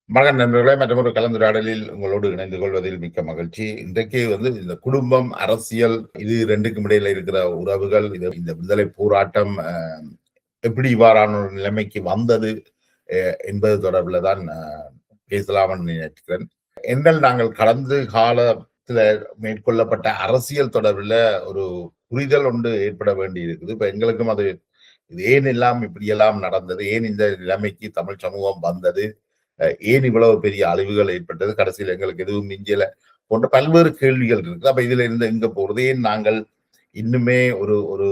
மகன் நண்பர்களே, மற்றொரு கலந்துரையாடலில் உங்களோடு இணைந்து கொள்வதில் மிக்க மகிழ்ச்சி. இன்றைக்கு இந்த குடும்பம், அரசியல் இது ரெண்டுக்கும் இடையில இருக்கிற உறவுகள், இந்த விடுதலை போராட்டம் எப்படி இவ்வாறான ஒரு நிலைமைக்கு வந்தது என்பது தொடர்பில் தான் பேசலாம்னு நினைக்கிறேன். என்றால் நாங்கள் கடந்த காலத்துல மேற்கொள்ளப்பட்ட அரசியல் தொடர்பில் ஒரு புரிதல் ஒன்று ஏற்பட வேண்டி இருக்குது. இப்ப எங்களுக்கும் அது ஏன் எல்லாம் இப்படியெல்லாம் நடந்தது, ஏன் இந்த நிலைமைக்கு தமிழ் சமூகம் வந்தது, ஏன் இவ்வளவு பெரிய அழிவுகள் ஏற்பட்டது, கடைசியில் எங்களுக்கு எதுவும் மிஞ்சல போன்ற பல்வேறு கேள்விகள் இருக்கு. அப்ப இதுல இருந்து எங்க போறது, ஏன் நாங்கள் இன்னுமே ஒரு ஒரு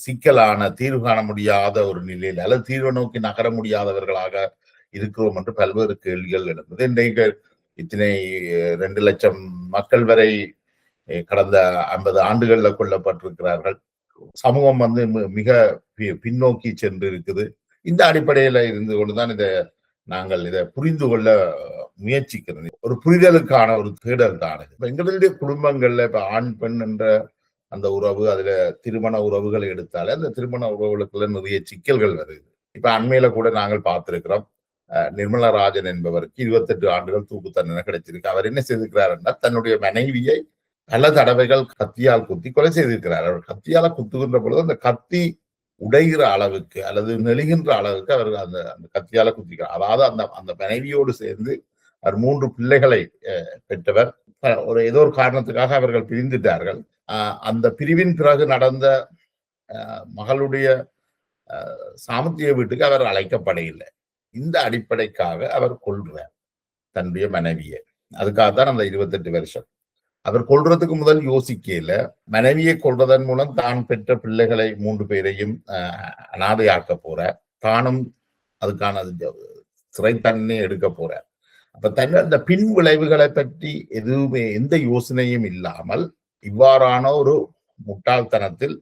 சிக்கலான தீர்வு காண முடியாத ஒரு நிலையில் அல்லது தீர்வை நோக்கி நகர முடியாதவர்களாக இருக்கிறோம் என்று பல்வேறு கேள்விகள் எழுந்தது. இன்றைக்கு இத்தனை 2 லட்சம் மக்கள் வரை கடந்த 50 ஆண்டுகள்ல கொல்லப்பட்டிருக்கிறார்கள். சமூகம் மிக பின்னோக்கி சென்று இருக்குது. இந்த அடிப்படையில இருந்து கொண்டுதான் நாங்கள் இதை புரிந்து கொள்ள முயற்சிக்கிறது. ஒரு புரிதலுக்கான ஒரு தேடல் தான். இப்ப எங்களுடைய குடும்பங்கள்ல இப்ப ஆண் பெண் என்ற அந்த உறவு, அதுல திருமண உறவுகளை எடுத்தாலே அந்த திருமண உறவுகளுக்குள்ள நிறைய சிக்கல்கள் வருது. இப்ப அண்மையில கூட நாங்கள் பார்த்திருக்கிறோம், நிர்மலா ராஜன் என்பவருக்கு 28 ஆண்டுகள் தூக்கு தண்டனை கிடைச்சிருக்கு. அவர் என்ன செய்திருக்கிறார் என்றால், தன்னுடைய மனைவியை பல தடவைகள் கத்தியால் குத்தி கொலை செய்திருக்கிறார். அவர் கத்தியால குத்துகின்ற பொழுது அந்த கத்தி உடைகிற அளவுக்கு அல்லது நெழுகின்ற அளவுக்கு அவர் அந்த கத்தியால குத்திக்கிறார். அதாவது அந்த மனைவியோடு சேர்ந்து அவர் 3 பிள்ளைகளை பெற்றவர். ஏதோ ஒரு காரணத்துக்காக அவர்கள் பிரிந்துட்டார்கள். அந்த பிரிவின் பிறகு நடந்த மகளுடைய சாமத்திய வீட்டுக்கு அவர் அழைக்கப்படையில்லை. இந்த அடிப்படைக்காக அவர் கொள்றார் தன்னுடைய மனைவியை. அதுக்காகத்தான் அந்த 28 வருஷம். அவர் கொள்றதுக்கு முதல் யோசிக்கல, மனைவியை கொள்றதன் மூலம் தான் பெற்ற பிள்ளைகளை 3 பேரையும் அனாதையாக்க போற, தானும் அதுக்கான சிறை தண்டனை எடுக்க போற. அப்ப அந்த பின் விளைவுகளை பற்றி எதுவுமே எந்த யோசனையும் இல்லாமல் இவ்வாறான ஒரு முட்டாள்தனத்தில்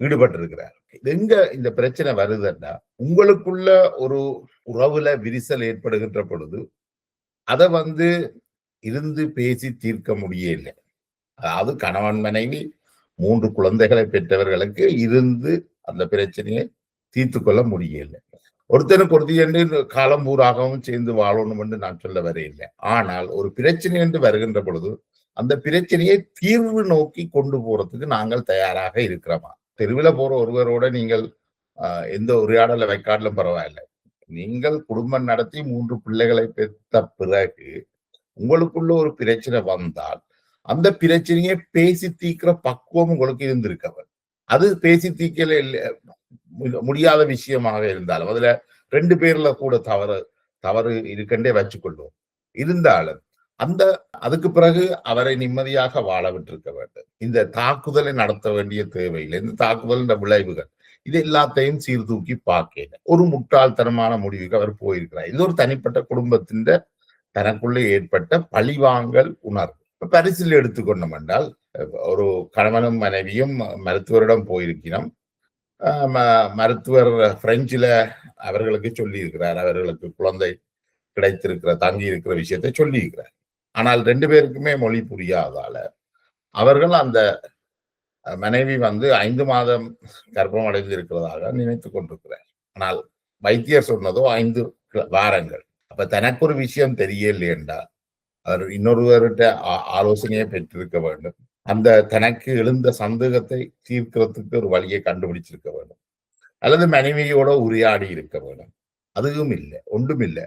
ஈடுபட்டிருக்கிறார். எங்க இந்த பிரச்சனை வருதுன்னா, உங்களுக்குள்ள ஒரு உறவுல விரிசல் ஏற்படுகின்ற பொழுது அதை இருந்து பேசி தீர்க்க முடியல. அதாவது கணவன் மனைவி 3 குழந்தைகளை பெற்றவர்களுக்கு இருந்து அந்த பிரச்சனையை தீர்த்து கொள்ள முடியல. ஒருத்தனுக்கு ஒருத்தி என்று காலம் பூராகவும் சேர்ந்து வாழணும் என்று நான் சொல்ல வரையில்லை. ஆனால் ஒரு பிரச்சனை என்று வருகின்ற பொழுது அந்த பிரச்சனையை தீர்வு நோக்கி கொண்டு போறதுக்கு நாங்கள் தயாராக இருக்கிறோமா? தெருவில் போற ஒருவரோட நீங்கள் எந்த உரையாடலை வைக்காடலும் பரவாயில்லை. நீங்கள் குடும்பம் நடத்தி 3 பிள்ளைகளை பெற்ற பிறகு உங்களுக்குள்ள ஒரு பிரச்சனை வந்தால் அந்த பிரச்சனையை பேசி தீர்க்கிற பக்குவம் உங்களுக்கு இருந்திருக்கவர். அது பேசி தீர்க்கல முடியாத விஷயமாக இருந்தாலும் அதுல 2 பேர்ல கூட தவறு இருக்கண்டே வச்சுக்கொள்வோம். இருந்தாலும் அதுக்கு பிறகு அவரை நிம்மதியாக வாழ விட்டிருக்க வேண்டும். இந்த தாக்குதலை நடத்த வேண்டிய தேவையில்லை. இந்த தாக்குதல் விளைவுகள் இது எல்லாத்தையும் சீர்தூக்கி பார்க்க ஒரு முட்டாள்தனமான முடிவுக்கு அவர் போயிருக்கிறார். இது ஒரு தனிப்பட்ட குடும்பத்தின் தனக்குள்ளே ஏற்பட்ட பழிவாங்கல் உணர்வு. பரிசில் எடுத்துக்கொண்டோம் என்றால், ஒரு கணவனும் மனைவியும் மருத்துவரிடம் போயிருக்கிறோம். மருத்துவர் பிரெஞ்சுல அவர்களுக்கு சொல்லி இருக்கிறார், அவர்களுக்கு குழந்தை கிடைத்திருக்கிற தங்கி இருக்கிற விஷயத்தை சொல்லி இருக்கிறார். ஆனால் 2 பேருக்குமே மொழி புரியாதால அவர்கள் அந்த மனைவி 5 மாதம் கர்ப்பம் அடைந்து இருக்கிறதாக நினைத்து கொண்டிருக்கிறார். ஆனால் வைத்தியர் சொன்னதோ 5 வாரங்கள். அப்ப தனக்கு ஒரு விஷயம் தெரியலை என்றால் அவர் இன்னொருவர்கிட்ட ஆலோசனையை பெற்றிருக்க வேண்டும். அந்த தனக்கு எழுந்த சந்தேகத்தை தீர்க்கிறதுக்கு ஒரு வழியை கண்டுபிடிச்சிருக்க வேண்டும். அல்லது மனைவியோட உரையாடி இருக்க வேண்டும். அதுவும் இல்லை, ஒன்றும் இல்லை.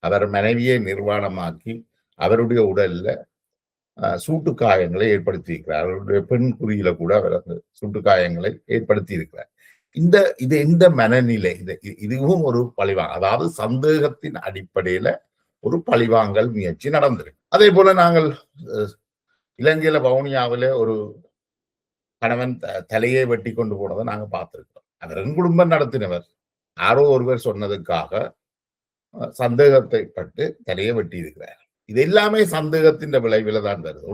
அவர் மனைவியை நிர்வாணமாக்கி அவருடைய உடல்ல சூட்டு காயங்களை ஏற்படுத்தி இருக்கிறார். அவருடைய பெண் குறியில கூட அவர் அந்த சூட்டு காயங்களை ஏற்படுத்தி இருக்கிறார். இது எந்த மனநிலை? இதுவும் ஒரு பழிவாங்க, அதாவது சந்தேகத்தின் அடிப்படையில ஒரு பழிவாங்கல் முயற்சி நடந்திருக்கு. அதே போல நாங்கள் இலங்கையில வவுனியாவில ஒரு கணவன் தலையை வெட்டி கொண்டு போனதை நாங்க பார்த்திருக்கிறோம். அவர் குடும்பம் நடத்தினவர் யாரோ ஒருவர் சொன்னதுக்காக சந்தேகத்தை பட்டு தலையை வெட்டி இருக்கிறார். இது எல்லாமே சந்தேகத்தின் விளைவுல தான் வருது.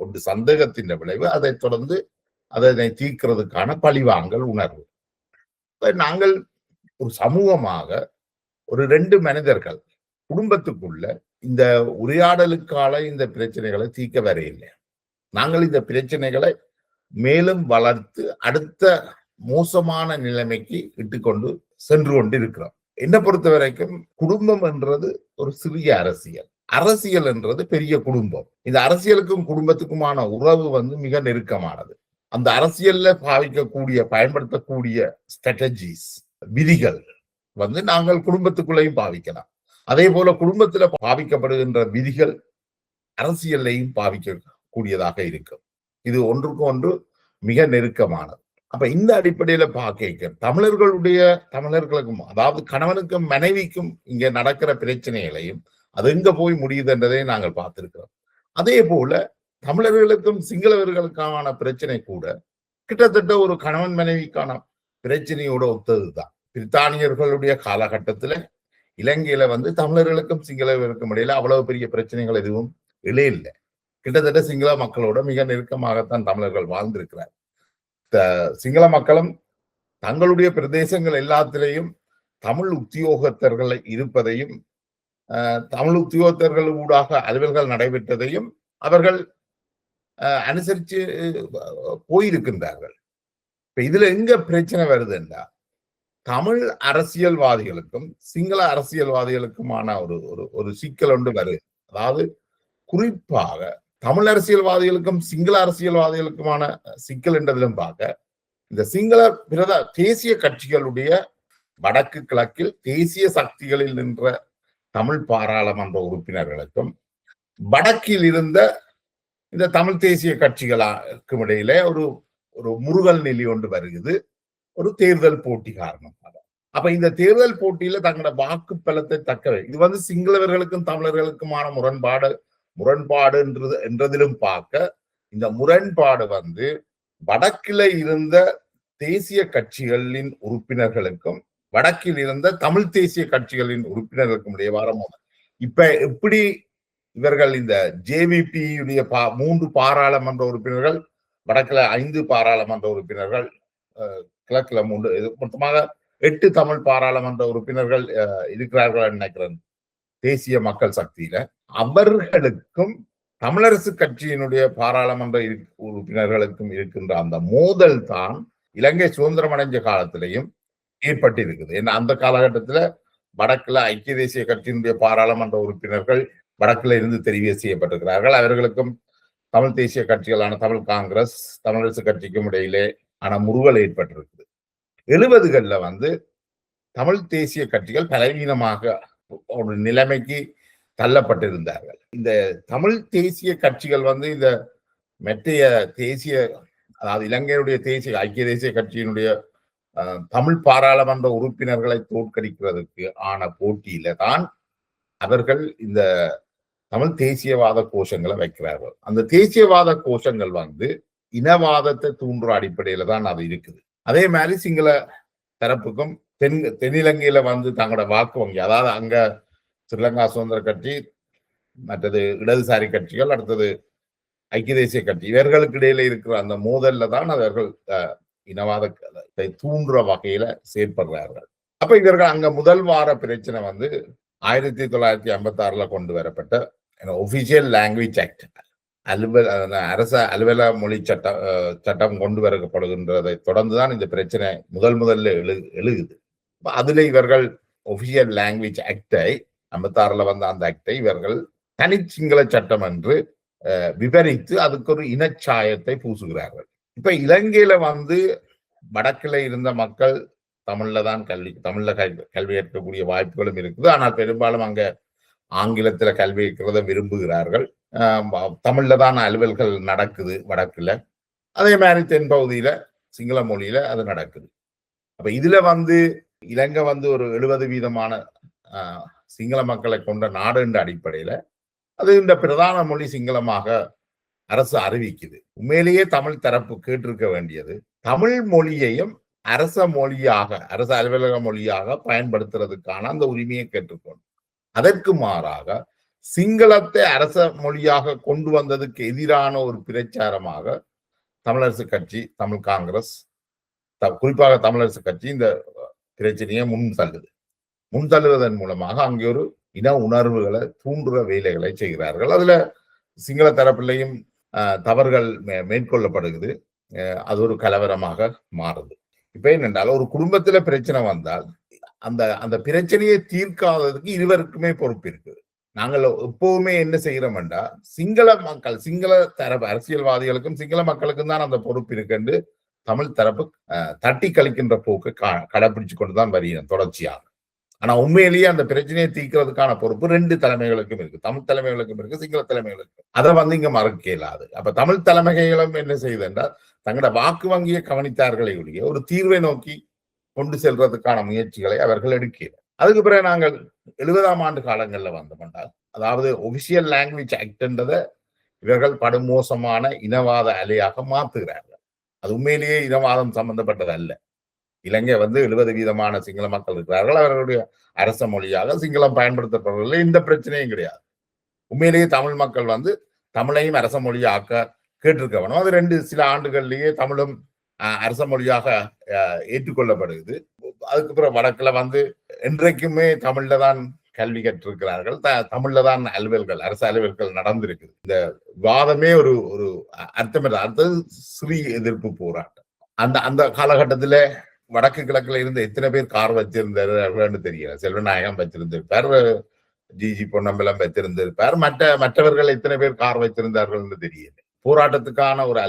ஒன்று சந்தேகத்தின் விளைவு, அதை தொடர்ந்து அதனை தீர்க்கிறதுக்கான பழிவாங்கல் உணர்வு. நாங்கள் ஒரு சமூகமாக ஒரு 2 மனிதர்கள் குடும்பத்துக்குள்ள இந்த உரையாடலுக்கான இந்த பிரச்சனைகளை தீர்க்க வரையில்லை. நாங்கள் இந்த பிரச்சனைகளை மேலும் வளர்த்து அடுத்த மோசமான நிலைமைக்கு இட்டுக்கொண்டு சென்று கொண்டு இருக்கிறோம். என்னை பொறுத்த வரைக்கும் குடும்பம் என்றது ஒரு சிறிய அரசியல், அரசியல் என்றது பெரிய குடும்பம். இந்த அரசியலுக்கும் குடும்பத்துக்குமான உறவு மிக நெருக்கமானது. அந்த அரசியல்ல பயன்படுத்தக்கூடிய ஸ்ட்ராட்டஜிஸ், விதிகள் நாங்கள் குடும்பத்துக்குள்ளேயும் பாவிக்கலாம். அதே போல குடும்பத்துல பாவிக்கப்படுகின்ற விதிகள் அரசியலையும் பாவிக்கக்கூடியதாக இருக்கும். இது ஒன்றுக்கு ஒன்று மிக நெருக்கமானது. அப்ப இந்த அடிப்படையில பார்க்க தமிழர்களுக்கும், அதாவது கணவனுக்கும் மனைவிக்கும் இங்க நடக்கிற பிரச்சனைகளையும் அது எங்க போய் முடியுது என்றதை நாங்கள் பார்த்திருக்கிறோம். அதே போல தமிழர்களுக்கும் சிங்களவர்களுக்கான பிரச்சனை கூட கிட்டத்தட்ட ஒரு கணவன் மனைவிக்கான பிரச்சனையோட ஒத்ததுதான். பிரித்தானியர்களுடைய காலகட்டத்துல இலங்கையில தமிழர்களுக்கும் சிங்களவர்களுக்கும் இடையில அவ்வளவு பெரிய பிரச்சனைகள் எதுவும் இல்லை. கிட்டத்தட்ட சிங்கள மக்களோட மிக நெருக்கமாகத்தான் தமிழர்கள் வாழ்ந்திருக்கிறார். சிங்கள மக்களும் தங்களுடைய பிரதேசங்கள் எல்லாத்திலையும் தமிழ் உத்தியோகத்தர்கள் இருப்பதையும், தமிழ் ஊடாக அலுவல்கள் நடைபெற்றதையும் அவர்கள் அனுசரிச்சு போயிருக்கின்றார்கள். இப்ப இதுல எங்க பிரச்சனை வருதுன்னா, தமிழ் அரசியல்வாதிகளுக்கும் சிங்கள அரசியல்வாதிகளுக்குமான ஒரு சிக்கல் ஒன்று வருது. அதாவது குறிப்பாக தமிழ் அரசியல்வாதிகளுக்கும் சிங்கள அரசியல்வாதிகளுக்குமான சிக்கல் என்றதிலும் பார்க்க, இந்த சிங்கள தேசிய கட்சிகளுடைய வடக்கு கிழக்கில் தேசிய சக்திகளில் நின்ற தமிழ் பாராளுமன்ற உறுப்பினர்களுக்கும் வடக்கில் இருந்த இந்த தமிழ் தேசிய கட்சிகளுக்கும் இடையிலே ஒரு முருகல் நிலை ஒன்று வருகிறது, ஒரு தேர்தல் போட்டி காரணமாக. அப்ப இந்த தேர்தல் போட்டியில தங்களோட வாக்கு பலத்தை தக்கவை, இது சிங்களவர்களுக்கும் தமிழர்களுக்குமான முரண்பாடு என்றதிலும் பார்க்க, இந்த முரண்பாடு வடக்கில இருந்த தேசிய கட்சிகளின் உறுப்பினர்களுக்கும் வடக்கில் இருந்த தமிழ் தேசிய கட்சிகளின் உறுப்பினர்களுக்கும் இடையே வாரம். இப்ப எப்படி இவர்கள் இந்த ஜேவிபி 3 பாராளுமன்ற உறுப்பினர்கள், வடக்குல 5 பாராளுமன்ற உறுப்பினர்கள், கிழக்குல 3, மொத்தமாக 8 தமிழ் பாராளுமன்ற உறுப்பினர்கள் இருக்கிறார்கள் நினைக்கிறேன் தேசிய மக்கள் சக்தியில. அவர்களுக்கும் தமிழரசு கட்சியினுடைய பாராளுமன்ற உறுப்பினர்களுக்கும் இருக்கின்ற அந்த மோதல் தான் இலங்கை சுதந்திரம் அடைஞ்ச காலத்திலையும் ஏற்பட்டிருக்குது. ஏன்னா அந்த காலகட்டத்துல வடக்குல ஐக்கிய தேசிய கட்சியினுடைய பாராளுமன்ற உறுப்பினர்கள் வடக்குல இருந்து தெரிவு செய்யப்பட்டிருக்கிறார்கள். அவர்களுக்கும் தமிழ் தேசிய கட்சிகளான தமிழ் காங்கிரஸ், தமிழரசு கட்சிக்கும் இடையிலே முறுகல் ஏற்பட்டிருக்குது. 70களில் தமிழ் தேசிய கட்சிகள் பலவீனமாக ஒரு நிலைமைக்கு தள்ளப்பட்டிருந்தார்கள். இந்த தமிழ் தேசிய கட்சிகள் இந்த மற்றைய தேசிய, அதாவது இலங்கையுடைய ஐக்கிய தேசிய கட்சியினுடைய தமிழ் பாராளுமன்ற உறுப்பினர்களை தோற்கடிக்கிறதுக்கு ஆன போட்டியில தான் அவர்கள் இந்த தமிழ் தேசியவாத கோஷங்களை வைக்கிறார்கள். அந்த தேசியவாத கோஷங்கள் இனவாதத்தை தூண்டுற அடிப்படையில தான் அது இருக்குது. அதே மாதிரி சிங்கள தரப்புக்கும் தென்னிலங்கையில தங்களோட வாக்கு வங்கி, அதாவது அங்க ஸ்ரீலங்கா சுதந்திர கட்சி, மற்றது இடதுசாரி கட்சிகள், அடுத்தது ஐக்கிய தேசிய கட்சி, இவர்களுக்கு இடையில இருக்கிற அந்த மோதல்ல தான் அவர்கள் இனவாதத்தை தூண்டுற வகையில செயற்படுறார்கள். அப்ப இவர்கள் அங்க முதல் வார பிரச்சனை 1956 கொண்டு வரப்பட்ட ஒபிஷியல் லாங்குவேஜ் ஆக்ட், அரச அலுவல மொழி சட்டம் கொண்டு வரப்படுகின்றதை தொடர்ந்துதான் இந்த பிரச்சனை முதல்ல எழுகுது. அதுல இவர்கள் ஒபிஷியல் லாங்குவேஜ் ஆக்டை 56 அந்த ஆக்டை இவர்கள் தனி சிங்கள சட்டம் என்று விவரித்து அதுக்கு ஒரு இனச்சாயத்தை பூசுகிறார்கள். இப்ப இலங்கையில வடக்குல இருந்த மக்கள் தமிழ்ல கல்வி கற்கக்கூடிய வாய்ப்புகளும் இருக்குது. ஆனால் பெரும்பாலும் அங்க ஆங்கிலத்துல கல்வி இருக்கிறத விரும்புகிறார்கள். தமிழ்ல தான் அலுவல்கள் நடக்குது வடக்குல. அதே மாதிரி தென்பகுதியில சிங்கள மொழியில அது நடக்குது. அப்ப இதுல இலங்கை ஒரு 70% சிங்கள மக்களை கொண்ட நாடு என்ற அடிப்படையில அது இந்த பிரதான மொழி சிங்களமாக அரசு அறிவிக்குது. உண்மையிலேயே தமிழ் தரப்பு கேட்டிருக்க வேண்டியது, தமிழ் மொழியையும் அரச அலுவலக மொழியாக பயன்படுத்துறதுக்கான அந்த உரிமையை கேட்டிருக்கணும். அதற்கு மாறாக சிங்களத்தை அரச மொழியாக கொண்டு வந்ததுக்கு எதிரான ஒரு பிரச்சாரமாக தமிழரசு கட்சி, தமிழ் காங்கிரஸ், குறிப்பாக தமிழரசு கட்சி இந்த பிரச்சனையை முன்தள்ளுவதன் மூலமாக அங்கே ஒரு இன உணர்வுகளை தூண்டுற வேலைகளை செய்கிறார்கள். அதுல சிங்கள தரப்பிலையும் தவறுகள் மேற்கொள்ளப்படுகிறது. அது ஒரு கலவரமாக மாறுது. இப்ப என்னென்றால், ஒரு குடும்பத்துல பிரச்சனை வந்தால் அந்த அந்த பிரச்சனையை தீர்க்காததுக்கு இருவருக்குமே பொறுப்பு இருக்குது. நாங்கள் எப்பவுமே என்ன செய்யறோம்டா, சிங்கள மக்கள், சிங்கள தரப்பு அரசியல்வாதிகளுக்கும் சிங்கள மக்களுக்கும் தான் அந்த பொறுப்பு இருக்குன்னு தமிழ் தரப்பு தட்டி கழிக்கின்ற போக்கு கடைபிடிச்சு கொண்டுதான் வருகிறோம் தொடர்ச்சியாக. ஆனா உண்மையிலேயே அந்த பிரச்சனையை தீர்க்கிறதுக்கான பொறுப்பு 2 தலைமைகளுக்கும் இருக்கு. தமிழ் தலைமைகளுக்கும் இருக்கு, சிங்கள தலைமைகளுக்கும். அதை இங்க மறக்க இயலாது. அப்ப தமிழ் தலைமைகளும் என்ன செய்யுது என்றால், தங்களோட வாக்கு வங்கியை கவனித்தார்களே ஒழிய ஒரு தீர்வை நோக்கி கொண்டு செல்றதுக்கான முயற்சிகளை அவர்கள் எடுக்கிறார். அதுக்கு பிறகு நாங்கள் 70ஆம் ஆண்டு காலங்களில் வந்தோம்னால், அதாவது ஒபிஷியல் லாங்குவேஜ் ஆக்ட்ன்றதை இவர்கள் படுமோசமான இனவாத அலையாக மாத்துகிறார்கள். அது உண்மையிலேயே இனவாதம் சம்பந்தப்பட்டது அல்ல. இலங்கை 70% சிங்கள மக்கள் இருக்கிறார்கள். அவர்களுடைய அரச மொழியாக சிங்களம் பயன்படுத்தப்படுவதில்லை. இந்த பிரச்சனையும் கிடையாது. உண்மையிலேயே தமிழ் மக்கள் தமிழையும் அரச மொழியாக்க கேட்டிருக்க வேணும். அது 2 சில ஆண்டுகள்லேயே தமிழும் அரச மொழியாக ஏற்றுக்கொள்ளப்படுகிறது. அதுக்கப்புறம் வடக்குல என்றைக்குமே தமிழ்ல தான் கல்வி கற்றிருக்கிறார்கள். தமிழ்ல தான் அலுவல்கள், அரசு அலுவல்கள் நடந்திருக்குது. இந்த விவாதமே ஒரு ஒரு அர்த்தம் ஸ்ரீ எதிர்ப்பு போராட்டம். அந்த காலகட்டத்துல வடக்கு கிழக்குல இருந்து எத்தனை பேர் கார் வச்சிருந்தாரு தெரியல. செல்வநாயகம் வச்சிருந்திருப்பார், ஜிஜி பொன்னம்பலம் வைத்திருந்திருப்பார், மற்றவர்கள் எத்தனை பேர் கார் வைத்திருந்தார்கள் என்று தெரியல. போராட்டத்துக்கான ஒரு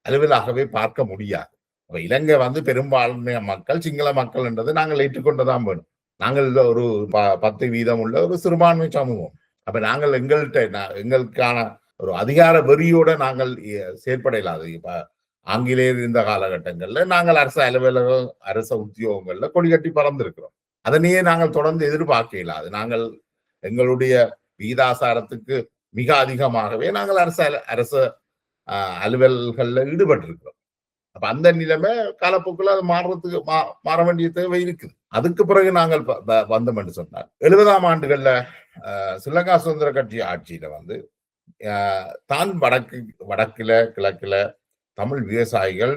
அலுவலாகவே பார்க்க முடியாது. இலங்கை பெரும்பான்மைய மக்கள் சிங்கள மக்கள் என்றது நாங்கள் ஏற்றுக்கொண்டுதான் வேணும். நாங்கள் ஒரு 10% உள்ள ஒரு சிறுபான்மை சமூகம். அப்ப நாங்கள் எங்களுக்கான ஒரு அதிகார வெறியோட நாங்கள் செயற்பட இல்லாது. இப்ப ஆங்கிலேயர் இருந்த காலகட்டங்கள்ல நாங்கள் அரசு அலுவலகம், அரச உத்தியோகங்கள்ல கொடி கட்டி பறந்திருக்கிறோம். அதனையே நாங்கள் தொடர்ந்து எதிர்பார்க்க இல்லாது. நாங்கள் எங்களுடைய வீதாசாரத்துக்கு மிக அதிகமாகவே நாங்கள் அரச அலுவல்கள்ல ஈடுபட்டிருக்கிறோம். அப்ப அந்த நிலைமை காலப்போக்கில் அது மாற வேண்டிய தேவை இருக்குது. அதுக்கு பிறகு நாங்கள் வந்தோம் என்று சொன்னார். 70ஆம் ஆண்டுகள்ல ஸ்ரீலங்கா சுதந்திர கட்சி ஆட்சியில தான் வடக்குல கிழக்குல தமிழ் விவசாயிகள்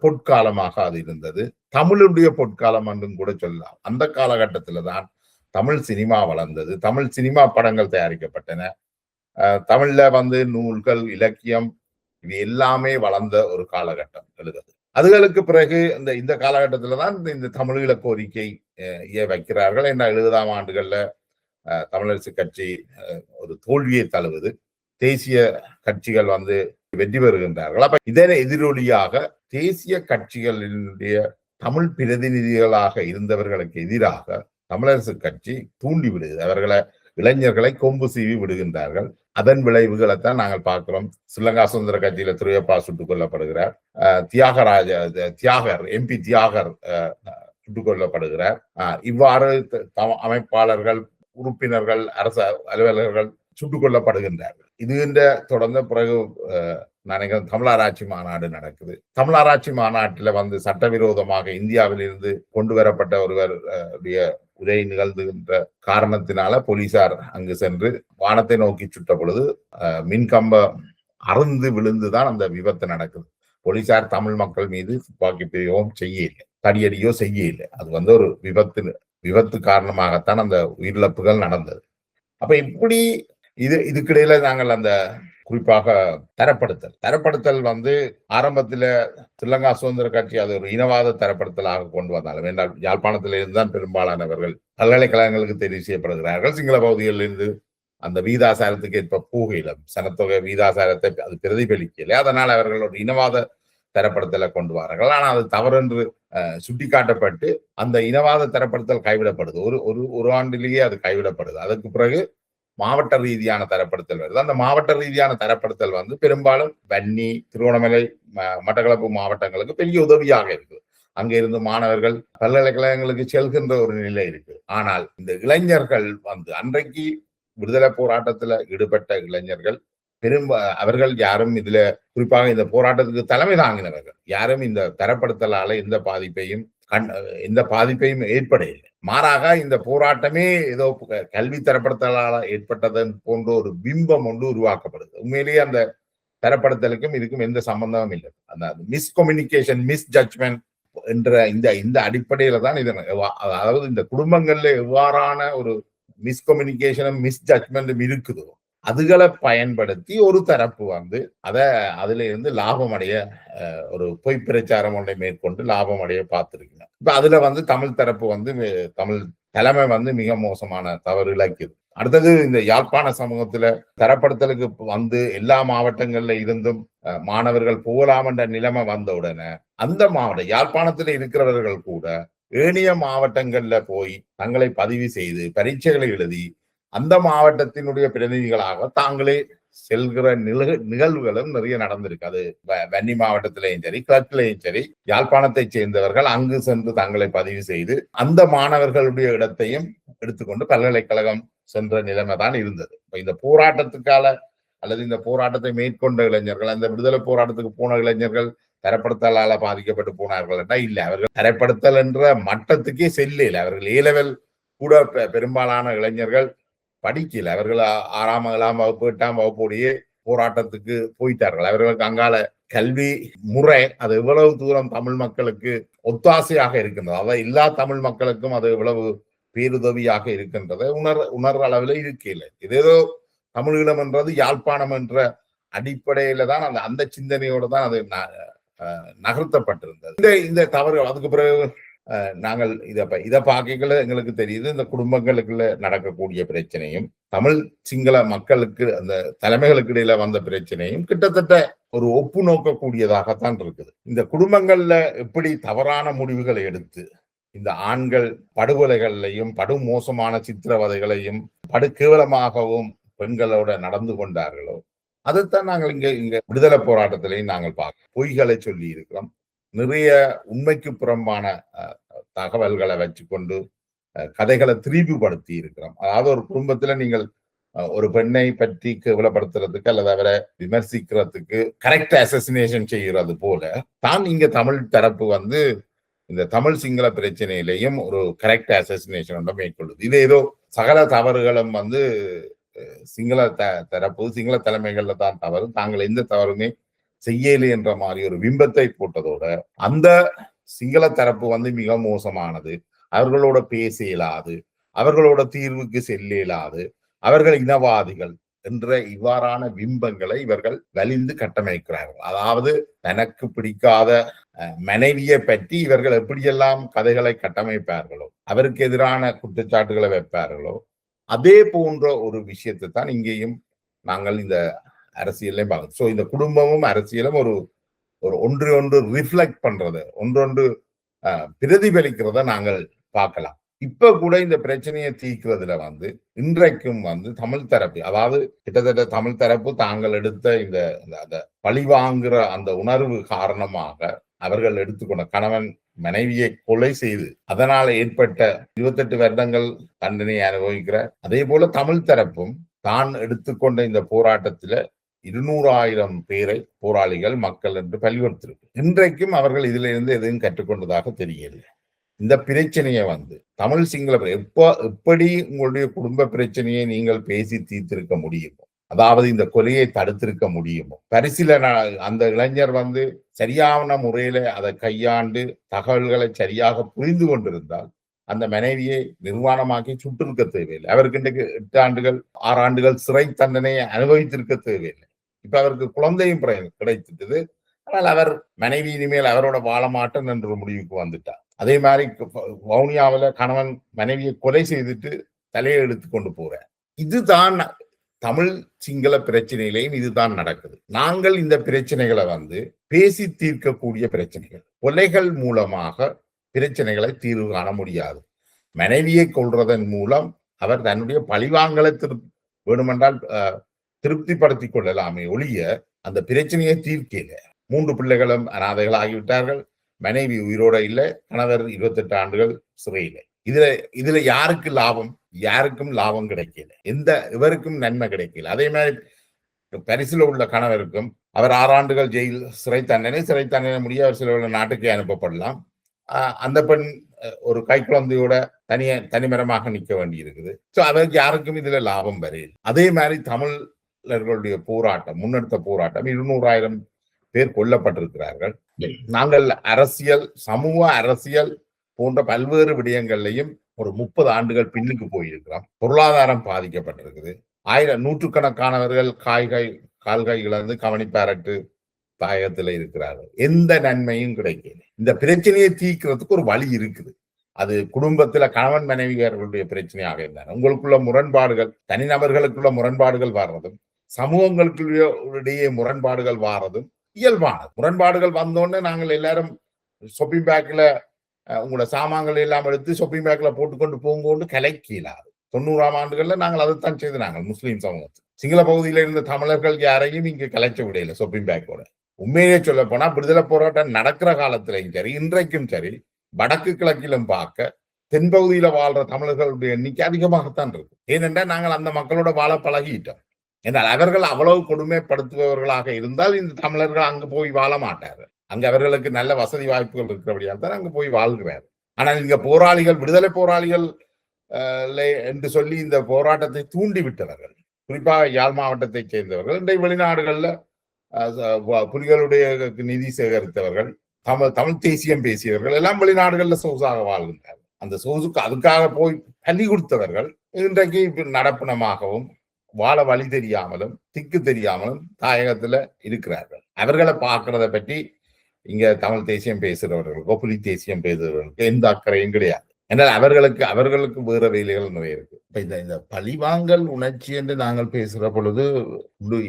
பொற்காலமாக அது இருந்தது. தமிழுடைய பொற்காலம் என்றும் கூட சொல்லலாம். அந்த காலகட்டத்தில தான் தமிழ் சினிமா வளர்ந்தது. தமிழ் சினிமா படங்கள் தயாரிக்கப்பட்டன. தமிழ்ல நூல்கள், இலக்கியம் இது எல்லாமே வளர்ந்த ஒரு காலகட்டம் 70. அதுகளுக்கு பிறகு இந்த காலகட்டத்தில தான் இந்த தமிழீழ கோரிக்கை வைக்கிறார்கள். என்ற 70ஆம் ஆண்டுகள்ல தமிழரசு கட்சி ஒரு தோல்வியை தழுவுது. தேசிய கட்சிகள் வெற்றி பெறுகின்றார்கள். அப்ப இதனை எதிரொலியாக தேசிய கட்சிகளினுடைய தமிழ் பிரதிநிதிகளாக இருந்தவர்களுக்கு எதிராக தமிழரசு கட்சி தூண்டி விடுது. இளைஞர்களை கொம்பு சீவி விடுகின்றார்கள். அதன் விளைவுகளைத்தான் நாங்கள் பார்க்கிறோம். ஸ்ரீலங்கா சுதந்திர கட்சியில துரையப்பா சுட்டுக் கொல்லப்படுகிறார். தியாகர் எம்பி தியாகர் சுட்டுக் கொல்லப்படுகிறார். இவ்வாறு அமைப்பாளர்கள், உறுப்பினர்கள், அரசு அலுவலர்கள் சுட்டுக் கொல்லப்படுகின்றார்கள். இதுகின்ற தொடர்ந்த பிறகு நினைக்கிறேன் தமிழராட்சி மாநாடு நடக்குது. தமிழராட்சி மாநாட்டில் சட்டவிரோதமாக இந்தியாவில் இருந்து கொண்டு வரப்பட்ட ஒருவர் உரை நிகழ்ந்துகின்ற காரணத்தினால போலீசார் அங்கு சென்று வானத்தை நோக்கி சுட்ட பொழுது மின்கம்பம் அறுந்து விழுந்துதான் அந்த விபத்து நடக்குது. போலீசார் தமிழ் மக்கள் மீது துப்பாக்கி பிரயோகம் செய்யல, தடியடியோ செய்யல. அது ஒரு விபத்து காரணமாகத்தான் அந்த உயிரிழப்புகள் நடந்தது. அப்ப இப்படி இதுக்கிடையில நாங்கள் அந்த குறிப்பாக தரப்படுத்தல் ஆரம்பத்துல ஸ்ரீலங்கா சுதந்திர கட்சி அது ஒரு இனவாத தரப்படுத்தலாக கொண்டு வந்தாலும், என்றால் யாழ்ப்பாணத்தில இருந்துதான் பெரும்பாலானவர்கள் பல்கலைக்கழகங்களுக்கு தெரிவு செய்யப்படுகிறார்கள். சிங்கள பகுதிகளில் இருந்து அந்த வீதாசாரத்துக்கு ஏற்ப போகையில சனத்தொகை வீதாசாரத்தை அது பிரதிபலிக்கல. அதனால் அவர்கள் ஒரு இனவாத தரப்படுத்தலை கொண்டு வார்கள். ஆனால் அது தவறென்று சுட்டிக்காட்டப்பட்டு அந்த இனவாத தரப்படுத்தல் கைவிடப்படுது. ஒரு ஆண்டிலேயே அது கைவிடப்படுது. அதற்கு பிறகு மாவட்ட ரீதியான தரப்படுத்தல் வருது. அந்த மாவட்ட ரீதியான தரப்படுத்தல் பெரும்பாலும் வன்னி, திருவண்ணாமலை, மட்டக்களப்பு மாவட்டங்களுக்கு பெரிய உதவியாக இருக்கு. அங்க இருந்து மாணவர்கள் பல்கலைக்கழகங்களுக்கு செல்கின்ற ஒரு நிலை இருக்கு. ஆனால் இந்த இளைஞர்கள் அன்றைக்கு விடுதலை போராட்டத்துல ஈடுபட்ட இளைஞர்கள் அவர்கள் யாரும் இதுல குறிப்பாக இந்த போராட்டத்துக்கு தலைமை தாங்கினவர்கள் யாரும் இந்த தரப்படுத்தலால எந்த பாதிப்பையும் ஏற்படையில்லை. மாறாக இந்த போராட்டமே ஏதோ கல்வி தரப்படுத்தலால ஏற்பட்டதன் போன்ற ஒரு பிம்பம் ஒன்று உருவாக்கப்படுது. உண்மையிலேயே அந்த தரப்படுத்தலுக்கும் இதுக்கும் எந்த சம்பந்தமும் இல்லை. அந்த மிஸ்கம்யூனிகேஷன், மிஸ் ஜட்ஜ்மெண்ட் என்ற இந்த அடிப்படையில தான் இது, அதாவது இந்த குடும்பங்கள்ல எவ்வாறான ஒரு மிஸ்கம்யூனிகேஷனும் மிஸ் ஜட்ஜ்மெண்ட்டும் இருக்குதோ அதுகளை பயன்படுத்தி ஒரு தரப்பு வந்து அதுல இருந்து லாபம் அடைய ஒரு பொய் பிரச்சாரம் ஒன்றை மேற்கொண்டு லாபம் அடைய பார்த்திருக்கீங்க. இப்ப அதுல வந்து தமிழ் தரப்பு வந்து தமிழ் தலைமை வந்து மிக மோசமான தவறு இழைக்குது. அடுத்தது இந்த யாழ்ப்பாண சமூகத்துல தரப்படுத்தலுக்கு வந்து எல்லா மாவட்டங்கள்ல இருந்தும் மாணவர்கள் போகலாம் என்ற நிலைமை வந்த உடனே அந்த மாவட்டம் யாழ்ப்பாணத்துல இருக்கிறவர்கள் கூட ஏனைய மாவட்டங்கள்ல போய் தங்களை பதிவு செய்து பரீட்சைகளை எழுதி அந்த மாவட்டத்தினுடைய பிரதிநிதிகளாக தாங்களே செல்கிற நிகழ்வுகளும் நிறைய நடந்திருக்கு. அது வன்னி மாவட்டத்திலையும் சரி, கிழக்கிலையும் சரி, யாழ்ப்பாணத்தை சேர்ந்தவர்கள் அங்கு சென்று தங்களை பதிவு செய்து அந்த மாணவர்களுடைய இடத்தையும் எடுத்துக்கொண்டு பல்கலைக்கழகம் சென்ற நிலைமை தான் இருந்தது. இந்த போராட்டத்துக்கால அல்லது இந்த போராட்டத்தை மேற்கொண்ட இளைஞர்கள், அந்த விடுதலை போராட்டத்துக்கு போன இளைஞர்கள் தரப்படுத்தலால பாதிக்கப்பட்டு போனார்கள் என்றால் இல்லை, அவர்கள் தரப்படுத்தல் என்ற மட்டத்துக்கே செல்லல. அவர்கள் ஏலெவல் கூட பெரும்பாலான இளைஞர்கள் படிக்கல. அவர்கள் 6ஆம் 7ஆம் வகுப்பு 8ஆம் வகுப்போடையே போராட்டத்துக்கு போயிட்டார்கள். அவர்களுக்கு அங்கால கல்வி முறை அது எவ்வளவு தூரம் தமிழ் மக்களுக்கு ஒத்தாசையாக இருக்கின்றது, அதாவது எல்லா தமிழ் மக்களுக்கும் அது எவ்வளவு பேருதவியாக இருக்கின்றது உணர்வு அளவில் இருக்கையில் ஏதோ தமிழீழம் என்றது யாழ்ப்பாணம் என்ற அடிப்படையில தான் அந்த சிந்தனையோடு தான் அது நகர்த்தப்பட்டிருந்தது. இந்த தவறு அதுக்கு பிறகு நாங்கள் இதை பார்க்கல எங்களுக்கு தெரியுது. இந்த குடும்பங்களுக்குள்ள நடக்கக்கூடிய பிரச்சனையும் தமிழ் சிங்கள மக்களுக்கு அந்த தலைமைகளுக்கு இடையில வந்த பிரச்சனையும் கிட்டத்தட்ட ஒரு ஒப்பு நோக்கக்கூடியதாகத்தான் இருக்குது. இந்த குடும்பங்கள்ல எப்படி தவறான முடிவுகளை எடுத்து இந்த ஆண்கள் படுகொலைகளையும் படு மோசமான சித்திரவதைகளையும் படு கேவலமாகவும் பெண்களோட நடந்து கொண்டார்களோ அதைத்தான் நாங்கள் இங்க விடுதலை போராட்டத்திலையும் நாங்கள் பார்க்க பொய்களை சொல்லி இருக்கிறோம். நிறைய உண்மைக்கு புறம்பான தகவல்களை வச்சுக்கொண்டு கதைகளை திரிவுபடுத்தி இருக்கிறோம். அதாவது ஒரு குடும்பத்துல நீங்கள் ஒரு பெண்ணை பற்றி கேவலப்படுத்துறதுக்கு அல்லது அவரை விமர்சிக்கிறதுக்கு கரெக்ட் அசசினேஷன் செய்கிறது போல தான் இங்க தமிழ் தரப்பு வந்து இந்த தமிழ் சிங்கள பிரச்சனையிலையும் ஒரு கரெக்ட் அசசினேஷன் மேற்கொள்ளுது. இது ஏதோ சகல தவறுகளும் வந்து சிங்கள தரப்பு சிங்கள தலைமைகள்ல தான் தவறு, தாங்கள் எந்த தவறுமே செய்யலை என்ற மாதிரி ஒரு பிம்பத்தை போட்டதோட அந்த சிங்கள தரப்பு வந்து மிக மோசமானது, அவர்களோட பேச இயலாது, அவர்களோட தீர்வுக்கு செல்ல இயலாது, அவர்கள் இனவாதிகள் என்ற இவ்வாறான பிம்பங்களை இவர்கள் வலிந்து கட்டமைக்கிறார்கள். அதாவது தனக்கு பிடிக்காத மனைவியை பற்றி இவர்கள் எப்படியெல்லாம் கதைகளை கட்டமைப்பார்களோ, அவருக்கு எதிரான குற்றச்சாட்டுகளை வைப்பார்களோ, அதே போன்ற ஒரு விஷயத்தை தான் இங்கேயும் நாங்கள் இந்த அரசியலையும் பார்க்கணும். ஸோ இந்த குடும்பமும் அரசியலும் ஒரு ஒன்று ரிஃப்ளெக்ட் பண்றது, ஒன்றொன்று பிரதிபலிக்கிறத நாங்கள் பார்க்கலாம். இப்ப கூட இந்த பிரச்சனையை தீர்க்கிறதுல வந்து இன்றைக்கும் வந்து தமிழ் தரப்பு, அதாவது கிட்டத்தட்ட தமிழ் தரப்பு தாங்கள் எடுத்த இந்த பழிவாங்குற அந்த உணர்வு காரணமாக அவர்கள் எடுத்துக்கொண்ட கணவன் மனைவியை கொலை செய்து அதனால ஏற்பட்ட 28 வருடங்கள் தண்டனை அனுபவிக்கிற அதே போல தமிழ் தரப்பும் தான் எடுத்துக்கொண்ட இந்த போராட்டத்துல 200,000 பேரை போராளிகள் மக்கள் என்று பலிவர்த்திருக்கு. இன்றைக்கும் அவர்கள் இதுல இருந்து எதையும் கற்றுக்கொண்டதாக தெரியல. இந்த பிரச்சனையை வந்து தமிழ் சிங்கள எப்படி உங்களுடைய குடும்ப பிரச்சனையை நீங்கள் பேசி தீர்த்திருக்க முடியுமோ, அதாவது இந்த கொலையை தடுத்திருக்க முடியுமோ, பரிசீலனை அந்த இளைஞர் வந்து சரியான முறையில அதை கையாண்டு தகவல்களை சரியாக புரிந்து கொண்டிருந்தால் அந்த மனைவியை நிர்வாணமாக்கி சுட்டிருக்க தேவையில்லை. அவருக்கு இன்றைக்கு 8 ஆண்டுகள் 6 ஆண்டுகள் சிறை தண்டனையை அனுபவித்திருக்க தேவையில்லை. இப்ப அவருக்கு குழந்தையும் கிடைத்திட்டது. ஆனால் அவர் மனைவி இனிமேல் அவரோட வாழ மாட்டேன் என்ற முடிவுக்கு வந்துட்டார். அதே மாதிரி வவுனியாவில கணவன் மனைவியை கொலை செய்துட்டு தலையை எடுத்து கொண்டு போறார். இதுதான் தமிழ் சிங்கள பிரச்சனையிலையும் இதுதான் நடக்குது. நாங்கள் இந்த பிரச்சனைகளை வந்து பேசி தீர்க்கக்கூடிய பிரச்சனைகள், கொலைகள் மூலமாக பிரச்சனைகளை தீர்வு காண முடியாது. மனைவியை கொள்றதன் மூலம் அவர் தன்னுடைய பழிவாங்கலை வேணுமென்றால் திருப்திப்படுத்திக் கொள்ளலாமே ஒழிய அந்த பிரச்சனையை தீர்க்கல. 3 பிள்ளைகளும் அனாதைகள் ஆகிவிட்டார்கள், மனைவி உயிரோட இல்லை, கணவர் 28 ஆண்டுகள் சிறையில். இதுல யாருக்கு லாபம்? யாருக்கும் லாபம் கிடைக்கல, இவருக்கும் நன்மை கிடைக்கல. அதே மாதிரி பரிசுல உள்ள கணவருக்கும் அவர் 6 ஆண்டுகள் ஜெயில் சிறை தண்டனை முடிய அவர் சில நாட்டுக்கே அனுப்பப்படலாம். அந்த பெண் ஒரு கை குழந்தையோட தனிமரமாக நிற்க வேண்டி இருக்குது. ஸோ அவருக்கு யாருக்கும் இதுல லாபம் வரையில். அதே மாதிரி தமிழர்களுடைய போராட்டம், முன்னெடுத்த போராட்டம் 200,000 பேர் கொல்லப்பட்டிருக்கிறார்கள். நாங்கள் அரசியல், சமூக அரசியல் போன்ற பல்வேறு விடயங்கள்லையும் ஒரு 30 ஆண்டுகள் பின்னுக்கு போயிருக்கிறோம். பொருளாதாரம் பாதிக்கப்பட்டிருக்குது, நூற்றுக்கணக்கானவர்கள் கால்கை இழந்து கவனிப்பாரட்டு தாயகத்துல இருக்கிறார்கள். எந்த நன்மையும் கிடைக்கல. இந்த பிரச்சனையை தீர்க்கிறதுக்கு ஒரு வழி இருக்குது. அது குடும்பத்துல கணவன் மனைவியர்களுடைய பிரச்சனையாக இருந்தார். உங்களுக்குள்ள முரண்பாடுகள், தனிநபர்களுக்குள்ள முரண்பாடுகள் வர்றதும், சமூகங்களுக்குள்ளே முரண்பாடுகள் வாரதும் இயல்பானது. முரண்பாடுகள் வந்தோடனே நாங்கள் எல்லாரும் ஷாப்பிங் பேக்ல உங்களோட சாமான்கள் எல்லாம் எடுத்து ஷாப்பிங் பேக்ல போட்டுக்கொண்டு போகும்போது கலைக்கீழாது. 90ஆம் ஆண்டுகள்ல நாங்கள் அதைத்தான் செய்து நாங்கள் முஸ்லீம் சமூகத்தில் சிங்கள பகுதியில இருந்த தமிழர்கள் யாரையும் இங்கு கலைச்ச விடையில ஷாப்பிங் பேக்கோட. உண்மையிலே சொல்ல போனா விடுதலை போராட்டம் நடக்கிற காலத்திலையும் சரி, இன்றைக்கும் சரி, வடக்கு கிழக்கிலும் பார்க்க தென்பகுதியில வாழ்ற தமிழர்களுடைய எண்ணிக்கை அதிகமாகத்தான் இருக்கு. ஏனென்றால் நாங்கள் அந்த மக்களோட வாழ பழகிட்டோம். என்றால் அவர்கள் அவ்வளவு கொடுமைப்படுத்துபவர்களாக இருந்தால் இந்த தமிழர்கள் அங்கு போய் வாழ மாட்டார்கள். அங்கு அவர்களுக்கு நல்ல வசதி வாய்ப்புகள் இருக்கிறபடியால் தான் அங்கு போய் வாழ்கிறார். ஆனால் இங்க போராளிகள், விடுதலை போராளிகள் என்று சொல்லி இந்த போராட்டத்தை தூண்டிவிட்டவர்கள், குறிப்பாக யாழ் மாவட்டத்தை சேர்ந்தவர்கள், இன்றைய வெளிநாடுகள்ல புலிகளுடைய நிதி சேகரித்தவர்கள், தமிழ் தேசியம் பேசியவர்கள் எல்லாம் வெளிநாடுகள்ல சொகுசாக வாழ்கின்றார்கள். அந்த சொகுசுக்கு அதுக்காக போய் பலி கொடுத்தவர்கள் இன்றைக்கு நடப்பினமாகவும் வாழ வழி தெரியாமலும் திக்கு தெரியாமலும் தாயகத்துல இருக்கிறார்கள். அவர்களை பார்க்கறத பற்றி இங்க தமிழ் தேசியம் பேசுறவர்களுக்கோ புலி தேசியம் பேசுறவர்களுக்கு எந்த அக்கறையும் கிடையாது. என்றால் அவர்களுக்கு வேற வேலைகள் நிறைய இருக்கு. இந்த பழிவாங்கல் உணர்ச்சி என்று நாங்கள் பேசுற பொழுது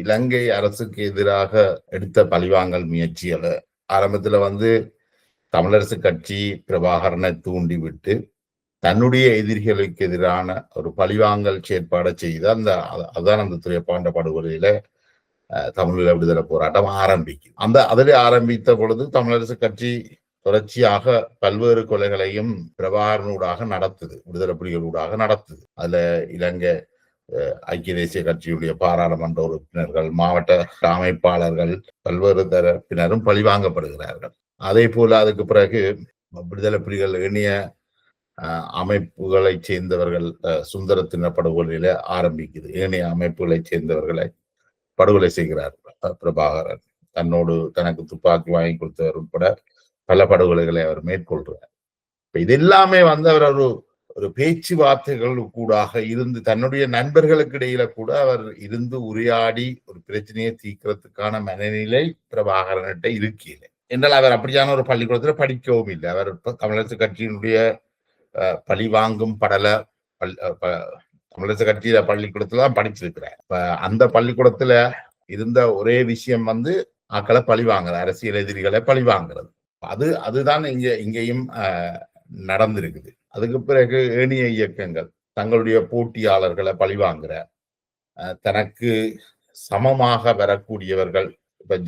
இலங்கை அரசுக்கு எதிராக எடுத்த பழிவாங்கல் முயற்சிகளை ஆரம்பத்துல தமிழரசு கட்சி பிரபாகரனை தூண்டிவிட்டு தன்னுடைய எதிரிகளுக்கு எதிரான ஒரு பழிவாங்கல் செயற்பாடை செய்து அதான் அந்த துறைப்பாண்ட படுகொலையில தமிழீழ விடுதலை போராட்டம் ஆரம்பிக்கும். அதில் ஆரம்பித்த பொழுது தமிழரசு கட்சி தொடர்ச்சியாக பல்வேறு கொலைகளையும் பிரபாகரனூடாக நடத்துது, விடுதலை புலிகளூடாக நடத்துது. அதுல இலங்கை ஐக்கிய தேசிய கட்சியுடைய பாராளுமன்ற உறுப்பினர்கள், மாவட்ட அமைப்பாளர்கள், பல்வேறு தரப்பினரும் பழிவாங்கப்படுகிறார்கள். அதே போல அதுக்கு பிறகு விடுதலை புலிகள் இணைய அமைப்புகளை சேர்ந்தவர்கள் சுந்தரத்தின படுகொலையில ஆரம்பிக்குது. ஏனைய அமைப்புகளை சேர்ந்தவர்களை படுகொலை செய்கிறார் பிரபாகரன். தனக்கு துப்பாக்கி வாங்கி கொடுத்தவர் உட்பட பல படுகொலைகளை அவர் மேற்கொள்றார். இது எல்லாமே அவர் ஒரு பேச்சுவார்த்தைகள் கூடாக இருந்து தன்னுடைய நண்பர்களுக்கு இடையில கூட அவர் இருந்து உரையாடி ஒரு பிரச்சனையை தீர்க்கிறதுக்கான மனநிலை பிரபாகரன்கிட்ட இருக்கல. என்றால் அவர் அப்படியான ஒரு பள்ளிக்கூடத்துல படிக்கவும் இல்லை. அவர் தமிழரசு கட்சியினுடைய பழிவாங்கும் தமிழரசு கட்சியில பள்ளிக்கூடத்துல தான் படிச்சிருக்கிறார். அந்த பள்ளிக்கூடத்துல இருந்த ஒரே விஷயம் ஆக்களை பழிவாங்குறது, அரசியல் எதிரிகளை பழிவாங்கிறது. அதுதான் இங்கேயும் நடந்திருக்குது. அதுக்கு பிறகு ஏனைய இயக்கங்கள் தங்களுடைய போட்டியாளர்களை பழிவாங்குற, தனக்கு சமமாக வரக்கூடியவர்கள், இப்ப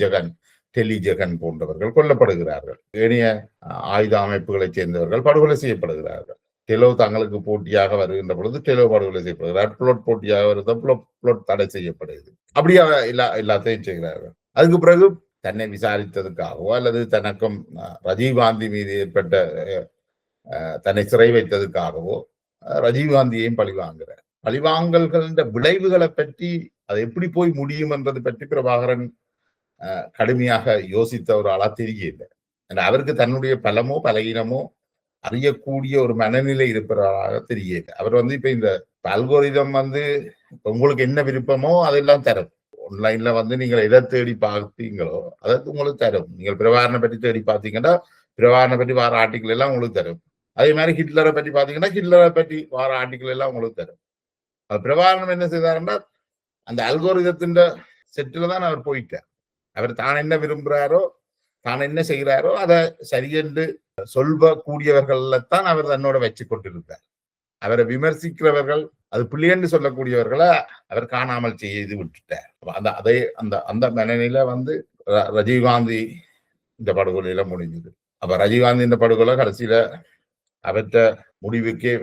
டெல்லி ஜெகன் போன்றவர்கள் கொல்லப்படுகிறார்கள். ஏனைய ஆயுத அமைப்புகளை சேர்ந்தவர்கள் படுகொலை செய்யப்படுகிறார்கள். டெலோ தங்களுக்கு போட்டியாக வருகின்ற பொழுது டெலோ படுகொலை செய்யப்படுகிறார். புளோட் போட்டியாக வருது, புளோட் தடை செய்யப்படுகிறது. அப்படியே எல்லாத்தையும் செய்கிறார்கள். அதுக்கு பிறகு தன்னை விசாரித்ததுக்காகவோ அல்லது தனக்கும் ரஜீவ்காந்தி மீது ஏற்பட்ட தன்னை சிறை வைத்ததுக்காகவோ ரஜீவ்காந்தியையும் பழிவாங்குறார். பழிவாங்கல்கள் விளைவுகளை பற்றி அது எப்படி போய் முடியும் என்றது பற்றி பிரபாகரன் கடுமையாக யோசித்த ஒரு ஆளா தெரியல. அவருக்கு தன்னுடைய பலமோ பலகீனமோ அறியக்கூடிய ஒரு மனநிலை இருப்பதாக தெரியல. அவர் இப்ப இந்த அல்கோரிதம் உங்களுக்கு என்ன விருப்பமோ அதெல்லாம் தரும். ஆன்லைன்ல நீங்கள் எதை தேடி பார்த்தீங்களோ அதை உங்களுக்கு தரும். நீங்கள் பிரபாகரனை பற்றி தேடி பார்த்தீங்கன்னா பிரபாகரனை பற்றி வார ஆர்டிக்கல் எல்லாம் உங்களுக்கு தரும். அதே மாதிரி ஹிட்லரை பற்றி பார்த்தீங்கன்னா ஹிட்லரை பற்றி வார ஆர்டிக்கல் எல்லாம் உங்களுக்கு தரும். பிரபாகரன் என்ன செய்தாருன்னா அந்த அல்கோரிதத்தின் செட்டில தான் அவர் போயிட்டார். அவர் தான் என்ன விரும்புகிறாரோ தான் என்ன செய்கிறாரோ அதை சரியென்று சொல்லக்கூடியவர்கள்தான் அவர் தன்னோட வச்சு கொண்டிருந்தார். அவரை விமர்சிக்கிறவர்கள், அது பிள்ளைன்னு சொல்லக்கூடியவர்களை அவர் காணாமல் செய்து விட்டுட்டார். அந்த மனநிலை ரஜீவ்காந்தி இந்த படுகொலையில முடிஞ்சது. அப்ப ரஜீவ்காந்தி இந்த படுகொலை கடைசியில அவற்ற முடிவுக்கே